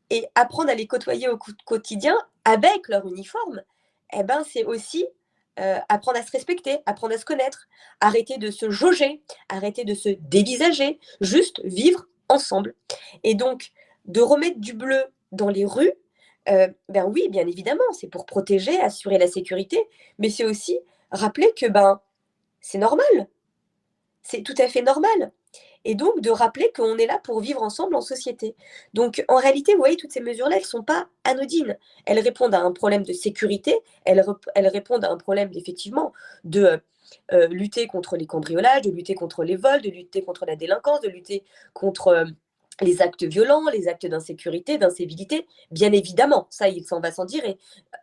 Et apprendre à les côtoyer au quotidien avec leur uniforme, c'est aussi apprendre à se respecter, apprendre à se connaître, arrêter de se jauger, arrêter de se dévisager, juste vivre ensemble. Et donc, de remettre du bleu dans les rues, oui, bien évidemment, c'est pour protéger, assurer la sécurité, mais c'est aussi rappeler que c'est normal, c'est tout à fait normal. et donc de rappeler qu'on est là pour vivre ensemble en société. Donc en réalité, vous voyez, toutes ces mesures-là, elles ne sont pas anodines. Elles répondent à un problème de sécurité, elles répondent à un problème effectivement de lutter contre les cambriolages, de lutter contre les vols, de lutter contre la délinquance, de lutter contre les actes violents, les actes d'insécurité, d'incivilité, bien évidemment, ça il s'en va sans dire, et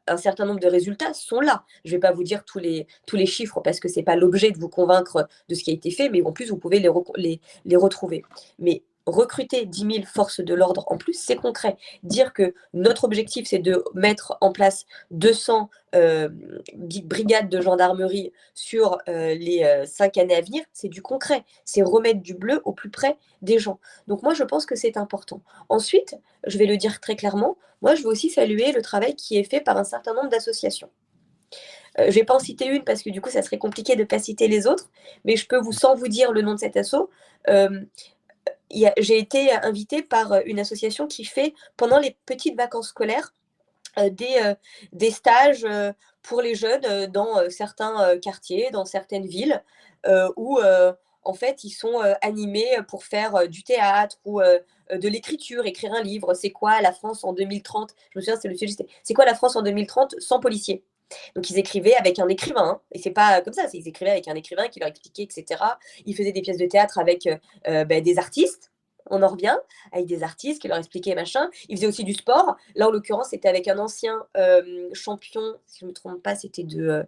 un certain nombre de résultats sont là. Je ne vais pas vous dire tous les chiffres parce que ce n'est pas l'objet de vous convaincre de ce qui a été fait, mais en plus vous pouvez les retrouver. Mais recruter 10 000 forces de l'ordre en plus, c'est concret. Dire que notre objectif, c'est de mettre en place 200 brigades de gendarmerie sur les 5 années à venir, c'est du concret. C'est remettre du bleu au plus près des gens. Donc moi, je pense que c'est important. Ensuite, je vais le dire très clairement, moi, je veux aussi saluer le travail qui est fait par un certain nombre d'associations. Je ne vais pas en citer une parce que du coup, ça serait compliqué de ne pas citer les autres, mais je peux sans vous dire le nom de cet asso, j'ai été invitée par une association qui fait, pendant les petites vacances scolaires, des stages pour les jeunes dans certains quartiers, dans certaines villes, où en fait ils sont animés pour faire du théâtre ou de l'écriture, écrire un livre. C'est quoi la France en 2030? Je me souviens, c'est le sujet, c'est quoi la France en 2030 sans policiers? Donc ils écrivaient avec un écrivain, hein, et c'est pas comme ça, ils écrivaient avec un écrivain qui leur expliquait, etc. Ils faisaient des pièces de théâtre avec des artistes. On en revient, avec des artistes qui leur expliquaient machin. Ils faisaient aussi du sport. Là, en l'occurrence, c'était avec un ancien champion, si je ne me trompe pas, c'était de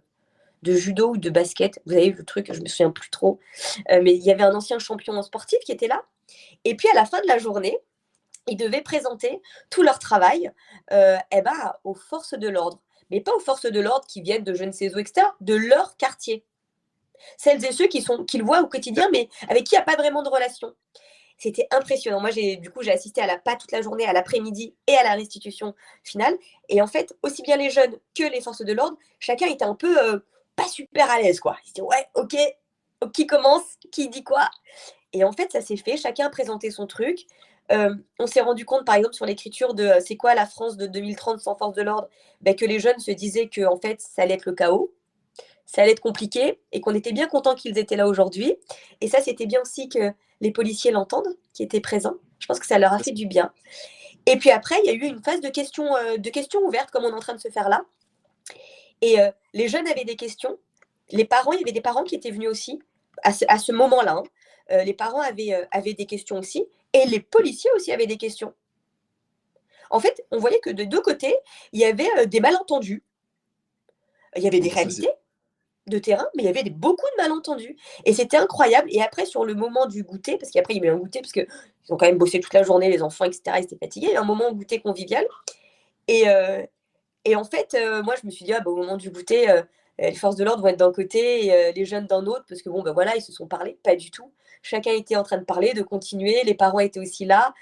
judo ou de basket. Vous avez vu le truc, je ne me souviens plus trop. Mais il y avait un ancien champion sportif qui était là. Et puis, à la fin de la journée, ils devaient présenter tout leur travail aux forces de l'ordre. Mais pas aux forces de l'ordre qui viennent de je ne sais où, etc., de leur quartier. Celles et ceux qu'ils voient au quotidien, mais avec qui il n'y a pas vraiment de relation. C'était impressionnant. Moi, j'ai assisté pas toute la journée, à l'après-midi et à la restitution finale. Et en fait, aussi bien les jeunes que les forces de l'ordre, chacun était un peu pas super à l'aise, quoi. Ils se disaient, ouais, ok, qui commence, qui dit quoi? Et en fait, ça s'est fait. Chacun a présenté son truc. On s'est rendu compte, par exemple, sur l'écriture de c'est quoi la France de 2030 sans force de l'ordre, que les jeunes se disaient que en fait, ça allait être le chaos, ça allait être compliqué et qu'on était bien contents qu'ils étaient là aujourd'hui. Et ça, c'était bien aussi que les policiers l'entendent, qui étaient présents. Je pense que ça leur a fait du bien. Et puis après, il y a eu une phase de questions ouvertes, comme on est en train de se faire là. Et les jeunes avaient des questions. Les parents, il y avait des parents qui étaient venus aussi à ce moment-là. Hein. Les parents avaient des questions aussi. Et les policiers aussi avaient des questions. En fait, on voyait que de deux côtés, il y avait des malentendus. Il y avait des réalités de terrain, mais il y avait beaucoup de malentendus. Et c'était incroyable. Et après, sur le moment du goûter, parce qu'après, il y a eu un goûter, parce qu'ils ont quand même bossé toute la journée, les enfants, etc., ils étaient fatigués. Il y a eu un moment au goûter convivial. Et en fait, moi, je me suis dit, au moment du goûter, les forces de l'ordre vont être d'un côté et les jeunes d'un autre, parce que bon, voilà, ils se sont parlé. Pas du tout. Chacun était en train de parler, de continuer. Les parents étaient aussi là.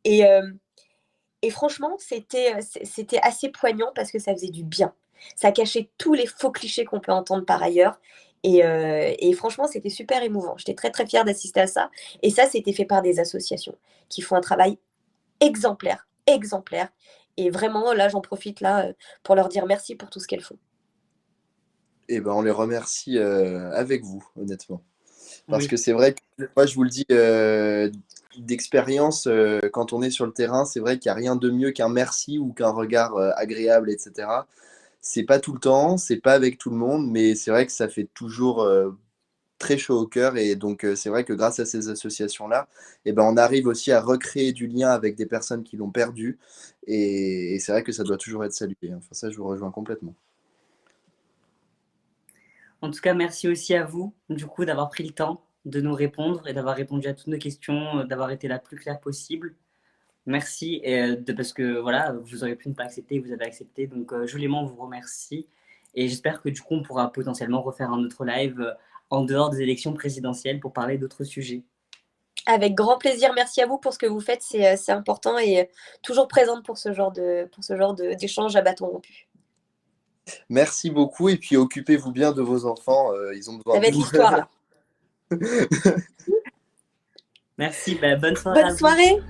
Et franchement, c'était assez poignant parce que ça faisait du bien. Ça cachait tous les faux clichés qu'on peut entendre par ailleurs. Et franchement, c'était super émouvant. J'étais très, très fière d'assister à ça. Et ça, c'était fait par des associations qui font un travail exemplaire. Et vraiment, là, j'en profite pour leur dire merci pour tout ce qu'elles font. Et on les remercie avec vous, honnêtement. Parce Oui. que c'est vrai que moi, je vous le dis d'expérience, quand on est sur le terrain, c'est vrai qu'il n'y a rien de mieux qu'un merci ou qu'un regard agréable, etc. C'est pas tout le temps, c'est pas avec tout le monde, mais c'est vrai que ça fait toujours très chaud au cœur. Et donc, c'est vrai que grâce à ces associations-là, on arrive aussi à recréer du lien avec des personnes qui l'ont perdu. Et c'est vrai que ça doit toujours être salué. Enfin, ça, je vous rejoins complètement. En tout cas, merci aussi à vous, du coup, d'avoir pris le temps de nous répondre et d'avoir répondu à toutes nos questions, d'avoir été la plus claire possible. Merci, parce que voilà, vous auriez pu ne pas accepter, vous avez accepté. Donc, joliment, on vous remercie. Et j'espère que du coup, on pourra potentiellement refaire un autre live en dehors des élections présidentielles pour parler d'autres sujets. Avec grand plaisir. Merci à vous pour ce que vous faites. C'est important et toujours présente pour ce genre d'échange à bâton rompu. Merci beaucoup. Et puis, occupez-vous bien de vos enfants. Ils ont besoin Ça va de être vous. l'histoire, là. Merci, bonne soirée. Bonne soirée.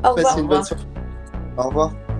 Au revoir. Passez une bonne soirée. Au revoir.